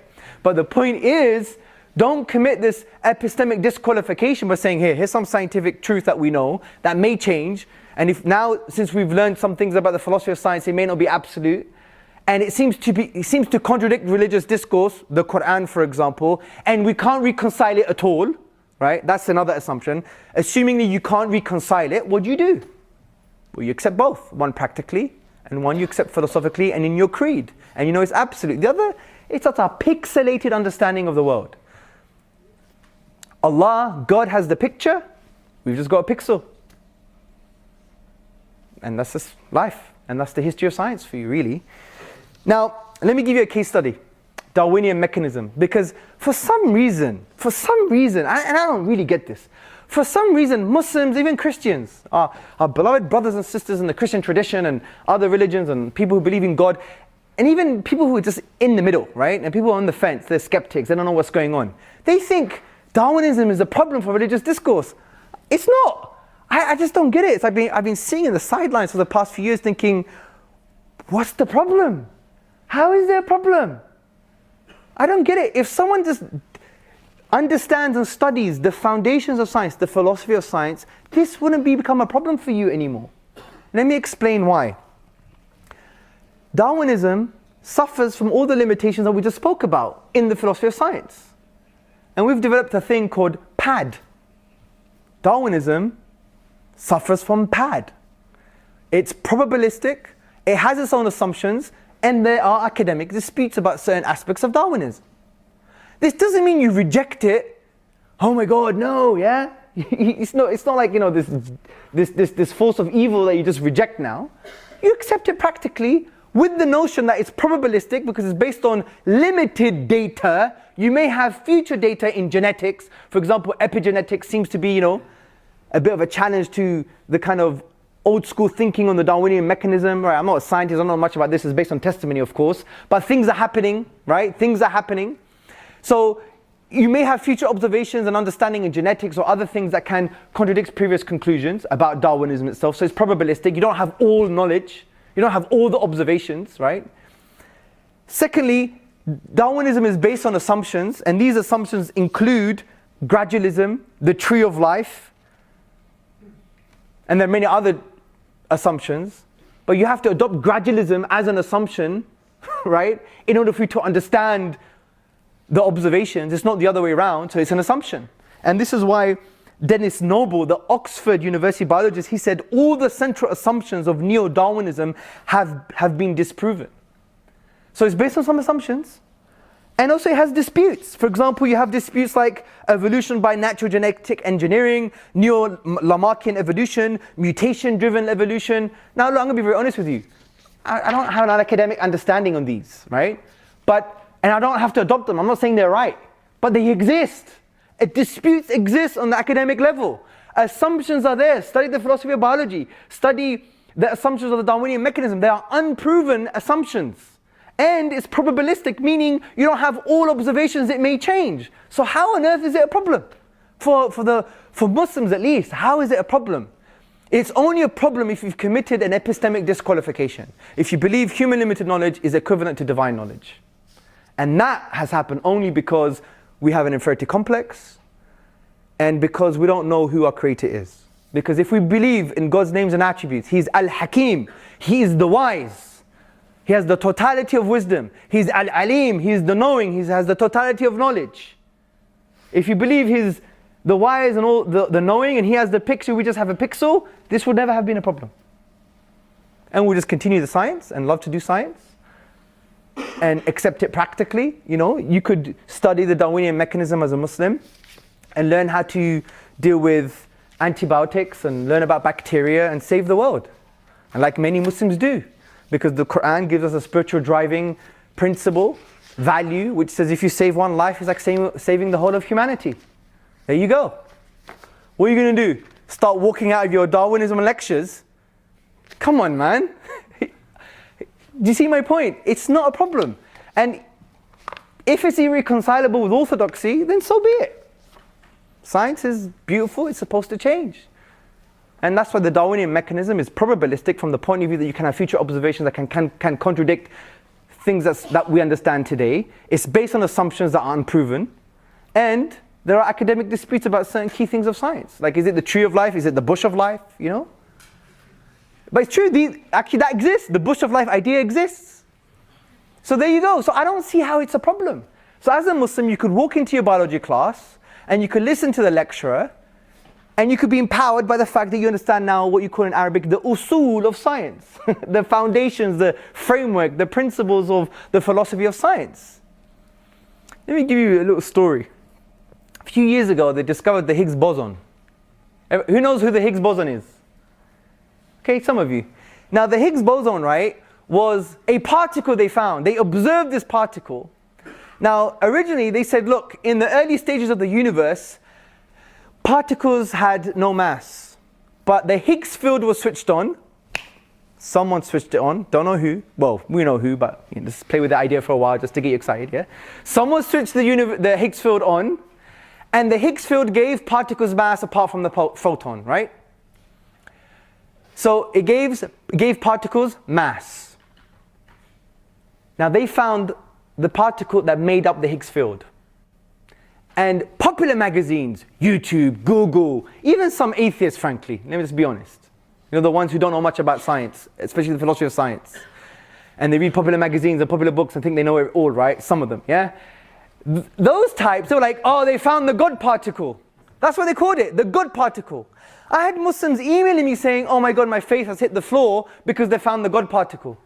But the point is, don't commit this epistemic disqualification by saying, here's some scientific truth that we know that may change. And if now, since we've learned some things about the philosophy of science, it may not be absolute. And it seems to contradict religious discourse, the Quran for example, and we can't reconcile it at all, right? That's another assumption. Assuming that you can't reconcile it, what do? Well, you accept both. One practically, and one you accept philosophically and in your creed. And you know it's absolute. The other, it's just a pixelated understanding of the world. Allah, God has the picture, we've just got a pixel. And that's just life. And that's the history of science for you, really. Now, let me give you a case study. Darwinian mechanism. Because for some reason, and I don't really get this, for some reason Muslims, even Christians, our beloved brothers and sisters in the Christian tradition and other religions and people who believe in God, and even people who are just in the middle, right? And people on the fence, they're skeptics, they don't know what's going on. They think Darwinism is a problem for religious discourse. It's not. I just don't get it. It's I've been seeing in the sidelines for the past few years thinking, what's the problem? How is there a problem? I don't get it. If someone just understands and studies the foundations of science, the philosophy of science, this wouldn't become a problem for you anymore. Let me explain why. Darwinism suffers from all the limitations that we just spoke about in the philosophy of science. And we've developed a thing called PAD. Darwinism suffers from PAD. It's probabilistic, it has its own assumptions, and there are academic disputes about certain aspects of Darwinism. This doesn't mean you reject it. Oh my God, no, yeah? It's not like, this force of evil that you just reject now. You accept it practically with the notion that it's probabilistic because it's based on limited data. You may have future data in genetics. For example, epigenetics seems to be, a bit of a challenge to the kind of old school thinking on the Darwinian mechanism. Right? I'm not a scientist, I don't know much about this. It's based on testimony, of course. But things are happening, right? Things are happening. So you may have future observations and understanding in genetics or other things that can contradict previous conclusions about Darwinism itself. So it's probabilistic. You don't have all knowledge. You don't have all the observations, right? Secondly, Darwinism is based on assumptions, and these assumptions include gradualism, the tree of life, and there are many other assumptions. But you have to adopt gradualism as an assumption, right? In order for you to understand the observations. It's not the other way around, so it's an assumption. And this is why Dennis Noble, the Oxford University biologist, he said all the central assumptions of neo-Darwinism have been disproven. So it's based on some assumptions. And also it has disputes. For example, you have disputes like evolution by natural genetic engineering, neo-Lamarckian evolution, mutation-driven evolution. Now look, I'm going to be very honest with you. I don't have an academic understanding on these, right? And I don't have to adopt them. I'm not saying they're right. But they exist. Disputes exist on the academic level. Assumptions are there. Study the philosophy of biology. Study the assumptions of the Darwinian mechanism. They are unproven assumptions. And it's probabilistic, meaning you don't have all observations, it may change. So how on earth is it a problem? For Muslims at least, how is it a problem? It's only a problem if you've committed an epistemic disqualification. If you believe human limited knowledge is equivalent to divine knowledge. And that has happened only because we have an inferiority complex and because we don't know who our creator is. Because if we believe in God's names and attributes, He's Al-Hakim, He is the wise. He has the totality of wisdom. He's Al-Alim, He's the knowing, He has the totality of knowledge. If you believe He's the wise and all the knowing and He has the picture, we just have a pixel, this would never have been a problem. And we'll just continue the science and love to do science and accept it practically. You could study the Darwinian mechanism as a Muslim and learn how to deal with antibiotics and learn about bacteria and save the world. And like many Muslims do. Because the Quran gives us a spiritual driving principle, value, which says if you save one life, it's like saving the whole of humanity. There you go. What are you going to do? Start walking out of your Darwinism lectures? Come on, man. Do you see my point? It's not a problem. And if it's irreconcilable with orthodoxy, then so be it. Science is beautiful, it's supposed to change. And that's why the Darwinian mechanism is probabilistic from the point of view that you can have future observations that can contradict things that we understand today. It's based on assumptions that are unproven. And there are academic disputes about certain key things of science. Like, is it the tree of life? Is it the bush of life? But it's true, actually that exists. The bush of life idea exists. So there you go. So I don't see how it's a problem. So as a Muslim, you could walk into your biology class and you could listen to the lecturer and you could be empowered by the fact that you understand now what you call in Arabic the usul of science. The foundations, the framework, the principles of the philosophy of science. Let me give you a little story. A few years ago, they discovered the Higgs boson. Who knows who the Higgs boson is? Okay, some of you. Now the Higgs boson, right, was a particle they found. They observed this particle. Now originally they said, look, in the early stages of the universe, particles had no mass. But the Higgs field was switched on. Someone switched it on, don't know who. Well, we know who, but let's play with the idea for a while just to get you excited, yeah? Someone switched the Higgs field on, and the Higgs field gave particles mass apart from the photon, right? So it gave particles mass. Now they found the particle that made up the Higgs field. And popular magazines, YouTube, Google, even some atheists, frankly, let me just be honest. You know, the ones who don't know much about science, especially the philosophy of science. And they read popular magazines and popular books and think they know it all, right? Some of them, yeah? Those types, they were like, oh, they found the God particle. That's what they called it, the God particle. I had Muslims emailing me saying, oh my God, my faith has hit the floor because they found the God particle.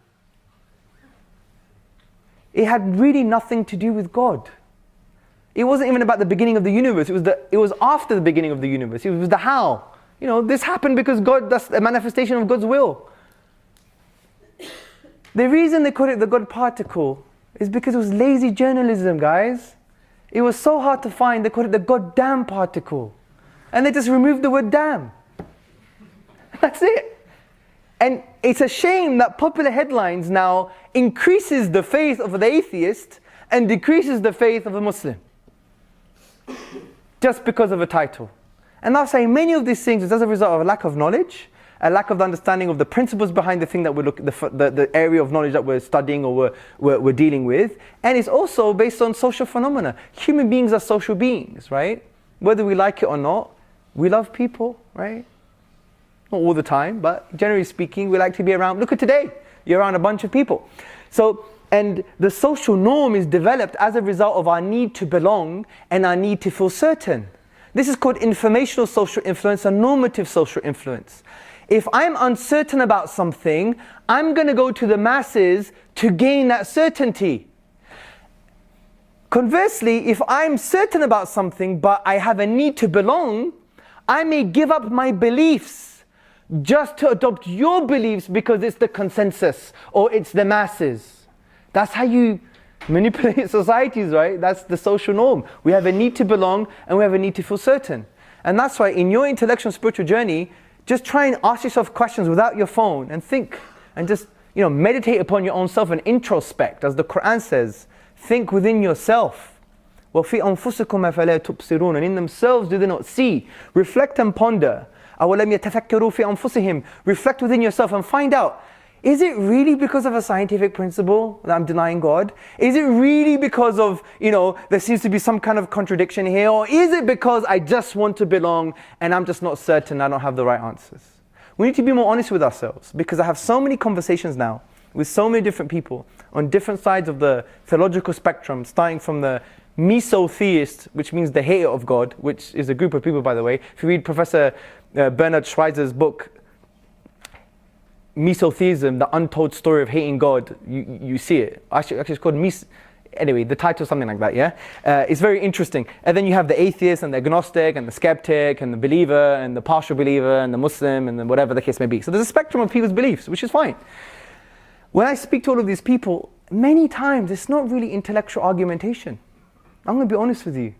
It had really nothing to do with God. It wasn't even about the beginning of the universe. It was after the beginning of the universe. It was the how. You know, this happened because God, that's a manifestation of God's will. The reason they called it the God particle is because it was lazy journalism, guys. It was so hard to find, they called it the goddamn particle. And they just removed the word damn. That's it. And it's a shame that popular headlines now increases the faith of the atheist and decreases the faith of a Muslim. Just because of a title. And I'll say many of these things is as a result of a lack of knowledge, a lack of the understanding of the principles behind the thing that we're the area of knowledge that we're studying or we're dealing with. And it's also based on social phenomena. Human beings are social beings, right? Whether we like it or not, we love people, right? Not all the time, but generally speaking, we like to be around. Look at today, you're around a bunch of people. So, and the social norm is developed as a result of our need to belong and our need to feel certain. This is called informational social influence and normative social influence. If I'm uncertain about something, I'm going to go to the masses to gain that certainty. Conversely, if I'm certain about something but I have a need to belong, I may give up my beliefs just to adopt your beliefs because it's the consensus or it's the masses. That's how you manipulate societies, right? That's the social norm. We have a need to belong and we have a need to feel certain. And that's why in your intellectual and spiritual journey, just try and ask yourself questions without your phone and think and just, meditate upon your own self and introspect. As the Quran says, think within yourself. وَفِي أَنفُسِكُمْ أَفَلَا تُبْصِرُونَ. And in themselves do they not see? Reflect and ponder. أَوَلَمْ يَتَفَكَّرُوا فِي أَنفُسِهِمْ. Reflect within yourself and find out, is it really because of a scientific principle that I'm denying God? Is it really because of, there seems to be some kind of contradiction here? Or is it because I just want to belong and I'm just not certain, I don't have the right answers? We need to be more honest with ourselves, because I have so many conversations now with so many different people on different sides of the theological spectrum, starting from the meso-theist, which means the hater of God, which is a group of people, by the way. If you read Professor Bernard Schweitzer's book, Mesotheism, the untold story of hating God, you see it. Actually it's called anyway, the title is something like that, yeah? It's very interesting. And then you have the atheist and the agnostic and the skeptic and the believer and the partial believer and the Muslim and then whatever the case may be. So there's a spectrum of people's beliefs, which is fine. When I speak to all of these people, many times it's not really intellectual argumentation. I'm going to be honest with you.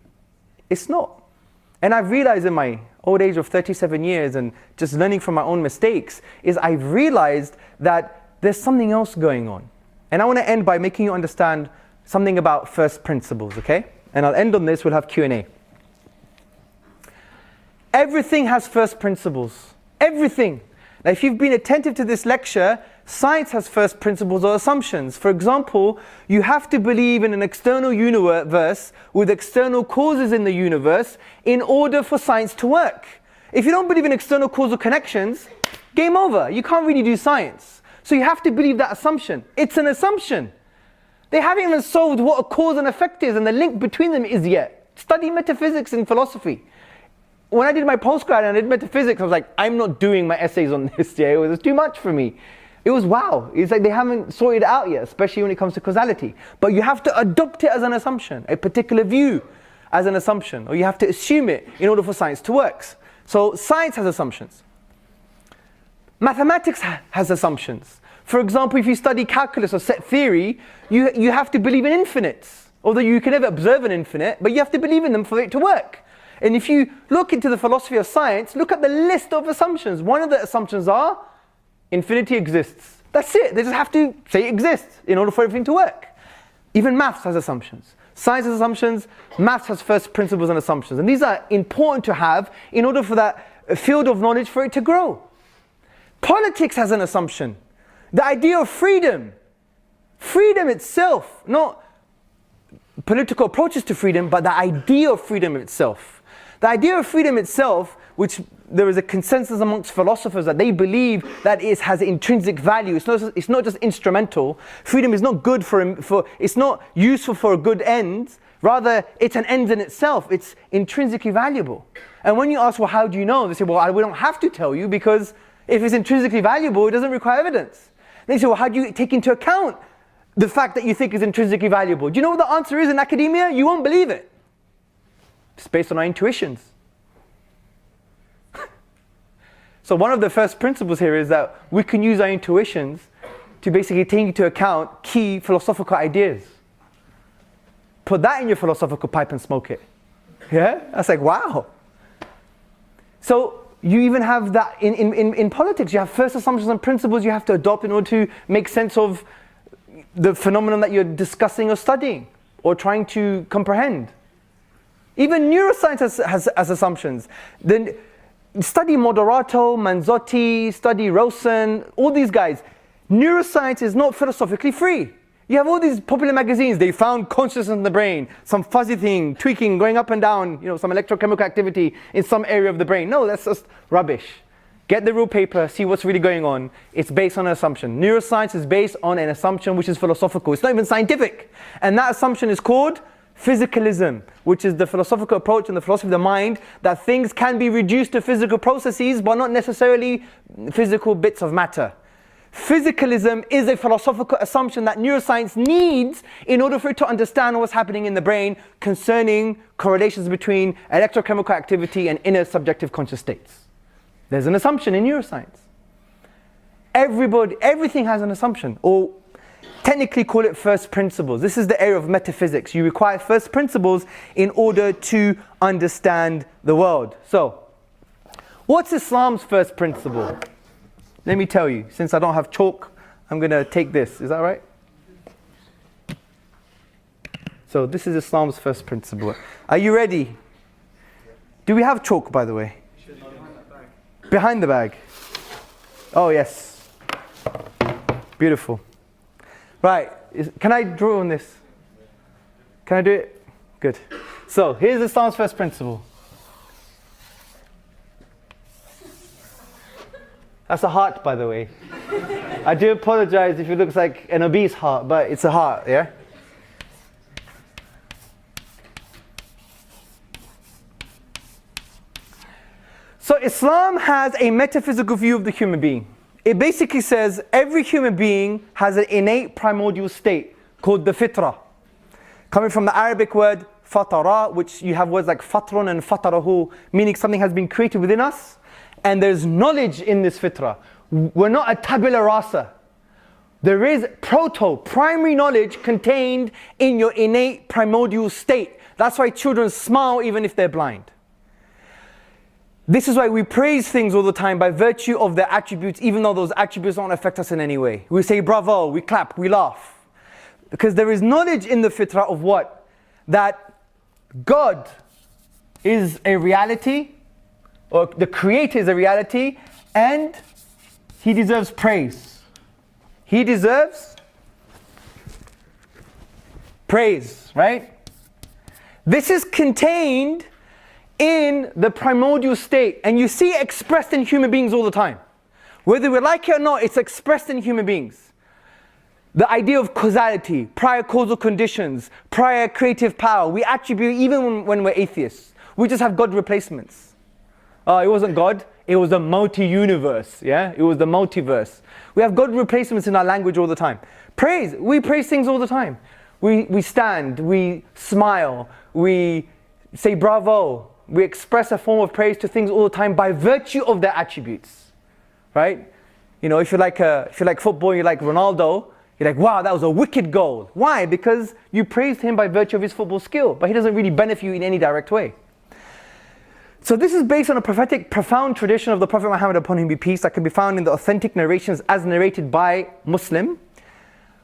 It's not. And I've realized in my old age of 37 years and just learning from my own mistakes, is I've realized that there's something else going on. And I want to end by making you understand something about first principles, okay? And I'll end on this, we'll have Q&A. Everything has first principles. Everything. Now if you've been attentive to this lecture, science has first principles or assumptions. For example, you have to believe in an external universe with external causes in the universe in order for science to work. If you don't believe in external causal connections, game over. You can't really do science. So you have to believe that assumption. It's an assumption. They haven't even solved what a cause and effect is and the link between them is yet. Study metaphysics and philosophy. When I did my postgrad and I did metaphysics, I was like, I'm not doing my essays on this, yeah? It was too much for me. It was wow. It's like they haven't sorted it out yet, especially when it comes to causality. But you have to adopt it as an assumption, a particular view as an assumption, or you have to assume it in order for science to work. So science has assumptions. Mathematics has assumptions. For example, if you study calculus or set theory, you have to believe in infinites. Although you can never observe an infinite, but you have to believe in them for it to work. And if you look into the philosophy of science, look at the list of assumptions. One of the assumptions are Infinity exists. That's it. They just have to say it exists in order for everything to work. Even maths has assumptions. Science has assumptions. Maths has first principles and assumptions. And these are important to have in order for that field of knowledge for it to grow. Politics has an assumption. The idea of freedom. Freedom itself, not political approaches to freedom, but the idea of freedom itself. The idea of freedom itself, which there is a consensus amongst philosophers that they believe that it has intrinsic value. It's not just instrumental. Freedom is not good it's not useful for a good end. Rather, it's an end in itself. It's intrinsically valuable. And when you ask, well, how do you know? They say, well, we don't have to tell you, because if it's intrinsically valuable, it doesn't require evidence. They say, well, how do you take into account the fact that you think is intrinsically valuable? Do you know what the answer is in academia? You won't believe it. It's based on our intuitions. So one of the first principles here is that we can use our intuitions to basically take into account key philosophical ideas. Put that in your philosophical pipe and smoke it. Yeah? That's like, wow. So you even have that in politics. You have first assumptions and principles you have to adopt in order to make sense of the phenomenon that you're discussing or studying or trying to comprehend. Even neuroscience has assumptions. Then study Moderato, Manzotti, study Rosen, all these guys. Neuroscience is not philosophically free. You have all these popular magazines. They found consciousness in the brain, some fuzzy thing, tweaking, going up and down, some electrochemical activity in some area of the brain. No, that's just rubbish. Get the real paper, see what's really going on. It's based on an assumption. Neuroscience is based on an assumption which is philosophical. It's not even scientific. And that assumption is called physicalism, which is the philosophical approach and the philosophy of the mind that things can be reduced to physical processes, but not necessarily physical bits of matter. Physicalism is a philosophical assumption that neuroscience needs in order for it to understand what's happening in the brain concerning correlations between electrochemical activity and inner subjective conscious states. There's an assumption in neuroscience. Everything has an assumption, or technically call it first principles. This is the area of metaphysics. You require first principles in order to understand the world. So, what's Islam's first principle? Let me tell you. Since I don't have chalk, I'm going to take this. Is that right? So, this is Islam's first principle. Are you ready? Do we have chalk, by the way? Behind the bag. Oh, yes. Beautiful. Right, can I draw on this? Can I do it? Good. So, here's Islam's first principle. That's a heart, by the way. I do apologize if it looks like an obese heart, but it's a heart, yeah? So, Islam has a metaphysical view of the human being. It basically says every human being has an innate primordial state called the fitrah. Coming from the Arabic word fatara, which you have words like fatrun and fatarahu, meaning something has been created within us. And there's knowledge in this fitrah. We're not a tabula rasa. There is primary knowledge contained in your innate primordial state. That's why children smile even if they're blind. This is why we praise things all the time by virtue of their attributes, even though those attributes don't affect us in any way. We say bravo, we clap, we laugh. Because there is knowledge in the fitrah of what? That God is a reality, or the Creator is a reality, and He deserves praise. He deserves praise, right? This is contained in the primordial state, and you see it expressed in human beings all the time. Whether we like it or not, it's expressed in human beings. The idea of causality, prior causal conditions, prior creative power, we attribute even when we're atheists. We just have God replacements. It wasn't God, it was the multi-universe, yeah? It was the multiverse. We have God replacements in our language all the time. Praise, we praise things all the time. We stand, we smile, we say bravo. We express a form of praise to things all the time by virtue of their attributes, right? If you like football, you like Ronaldo, you're like, wow, that was a wicked goal. Why? Because you praised him by virtue of his football skill, but he doesn't really benefit you in any direct way. So this is based on a prophetic, profound tradition of the Prophet Muhammad upon him be peace that can be found in the authentic narrations as narrated by Muslim,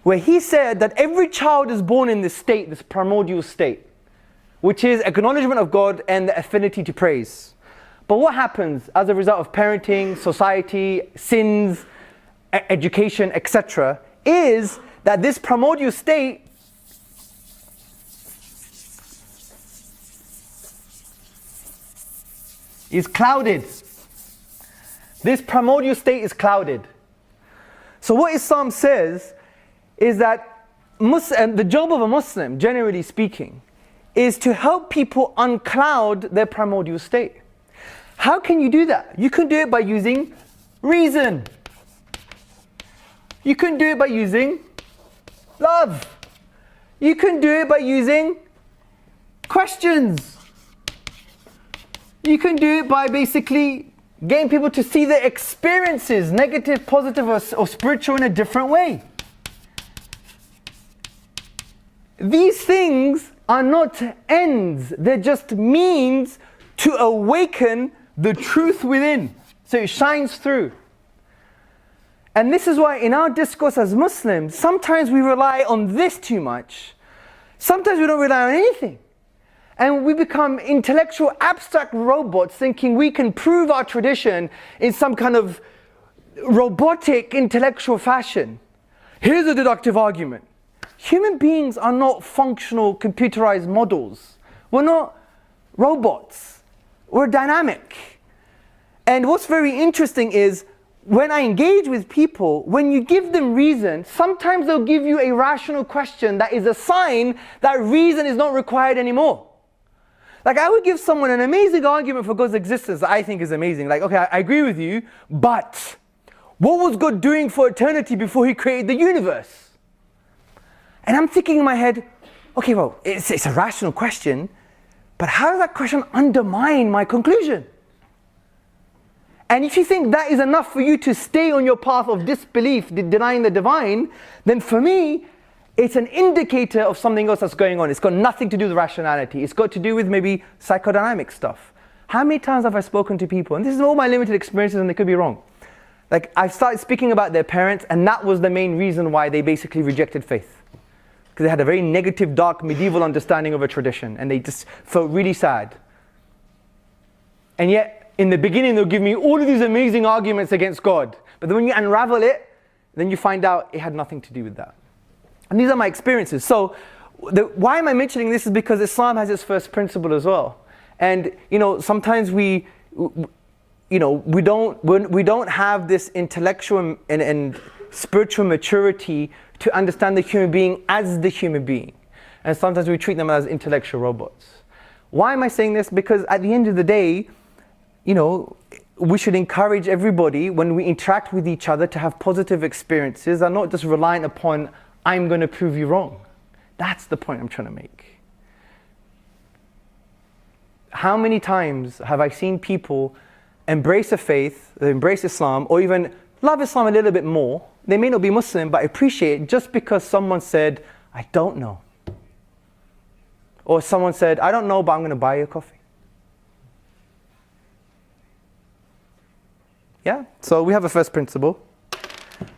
where he said that every child is born in this state, this primordial state, which is acknowledgement of God and the affinity to praise. But what happens as a result of parenting, society, sins, education, etc., is that this primordial state is clouded. This primordial state is clouded. So what Islam says is that the job of a Muslim, generally speaking, is to help people uncloud their primordial state. How can you do that? You can do it by using reason. You can do it by using love. You can do it by using questions. You can do it by basically getting people to see their experiences, negative, positive, or spiritual, in a different way. These things are not ends, they're just means to awaken the truth within, so it shines through. And this is why in our discourse as Muslims, sometimes we rely on this too much. Sometimes we don't rely on anything. And we become intellectual, abstract robots thinking we can prove our tradition in some kind of robotic, intellectual fashion. Here's a deductive argument. Human beings are not functional, computerized models. We're not robots. We're dynamic. And what's very interesting is, when I engage with people, when you give them reason, sometimes they'll give you a rational question that is a sign that reason is not required anymore. Like, I would give someone an amazing argument for God's existence that I think is amazing. Like, okay, I agree with you, but what was God doing for eternity before He created the universe? And I'm thinking in my head, okay, well, it's a rational question, but how does that question undermine my conclusion? And if you think that is enough for you to stay on your path of disbelief, denying the divine, then for me, it's an indicator of something else that's going on. It's got nothing to do with rationality. It's got to do with maybe psychodynamic stuff. How many times have I spoken to people, and this is all my limited experiences and they could be wrong. Like, I've started speaking about their parents, and that was the main reason why they basically rejected faith. Because they had a very negative, dark, medieval understanding of a tradition, and they just felt really sad. And yet, in the beginning, they'll give me all of these amazing arguments against God. But then when you unravel it, then you find out it had nothing to do with that. And these are my experiences. So, why am I mentioning this is because Islam has its first principle as well. And, sometimes we don't have this intellectual and spiritual maturity to understand the human being as the human being. And sometimes we treat them as intellectual robots. Why am I saying this? Because at the end of the day, we should encourage everybody when we interact with each other to have positive experiences and not just reliant upon, I'm going to prove you wrong. That's the point I'm trying to make. How many times have I seen people embrace a faith, embrace Islam, or even love Islam a little bit more? They may not be Muslim, but appreciate it just because someone said, I don't know. Or someone said, I don't know, but I'm going to buy you a coffee. Yeah, so we have a first principle,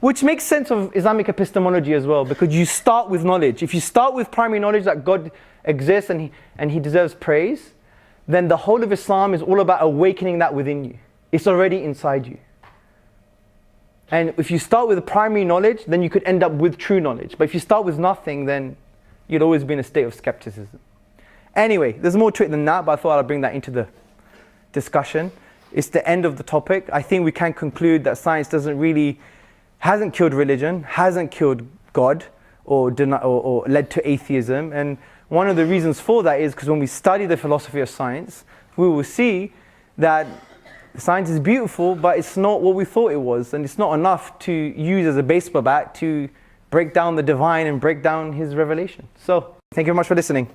which makes sense of Islamic epistemology as well, because you start with knowledge. If you start with primary knowledge that God exists and He deserves praise, then the whole of Islam is all about awakening that within you. It's already inside you. And if you start with the primary knowledge, then you could end up with true knowledge. But if you start with nothing, then you'd always be in a state of skepticism. Anyway, there's more to it than that, but I thought I'd bring that into the discussion. It's the end of the topic. I think we can conclude that science hasn't killed religion, hasn't killed God, or led to atheism. And one of the reasons for that is because when we study the philosophy of science, we will see that science is beautiful, but it's not what we thought it was. And it's not enough to use as a baseball bat to break down the divine and break down His revelation. So, thank you very much for listening.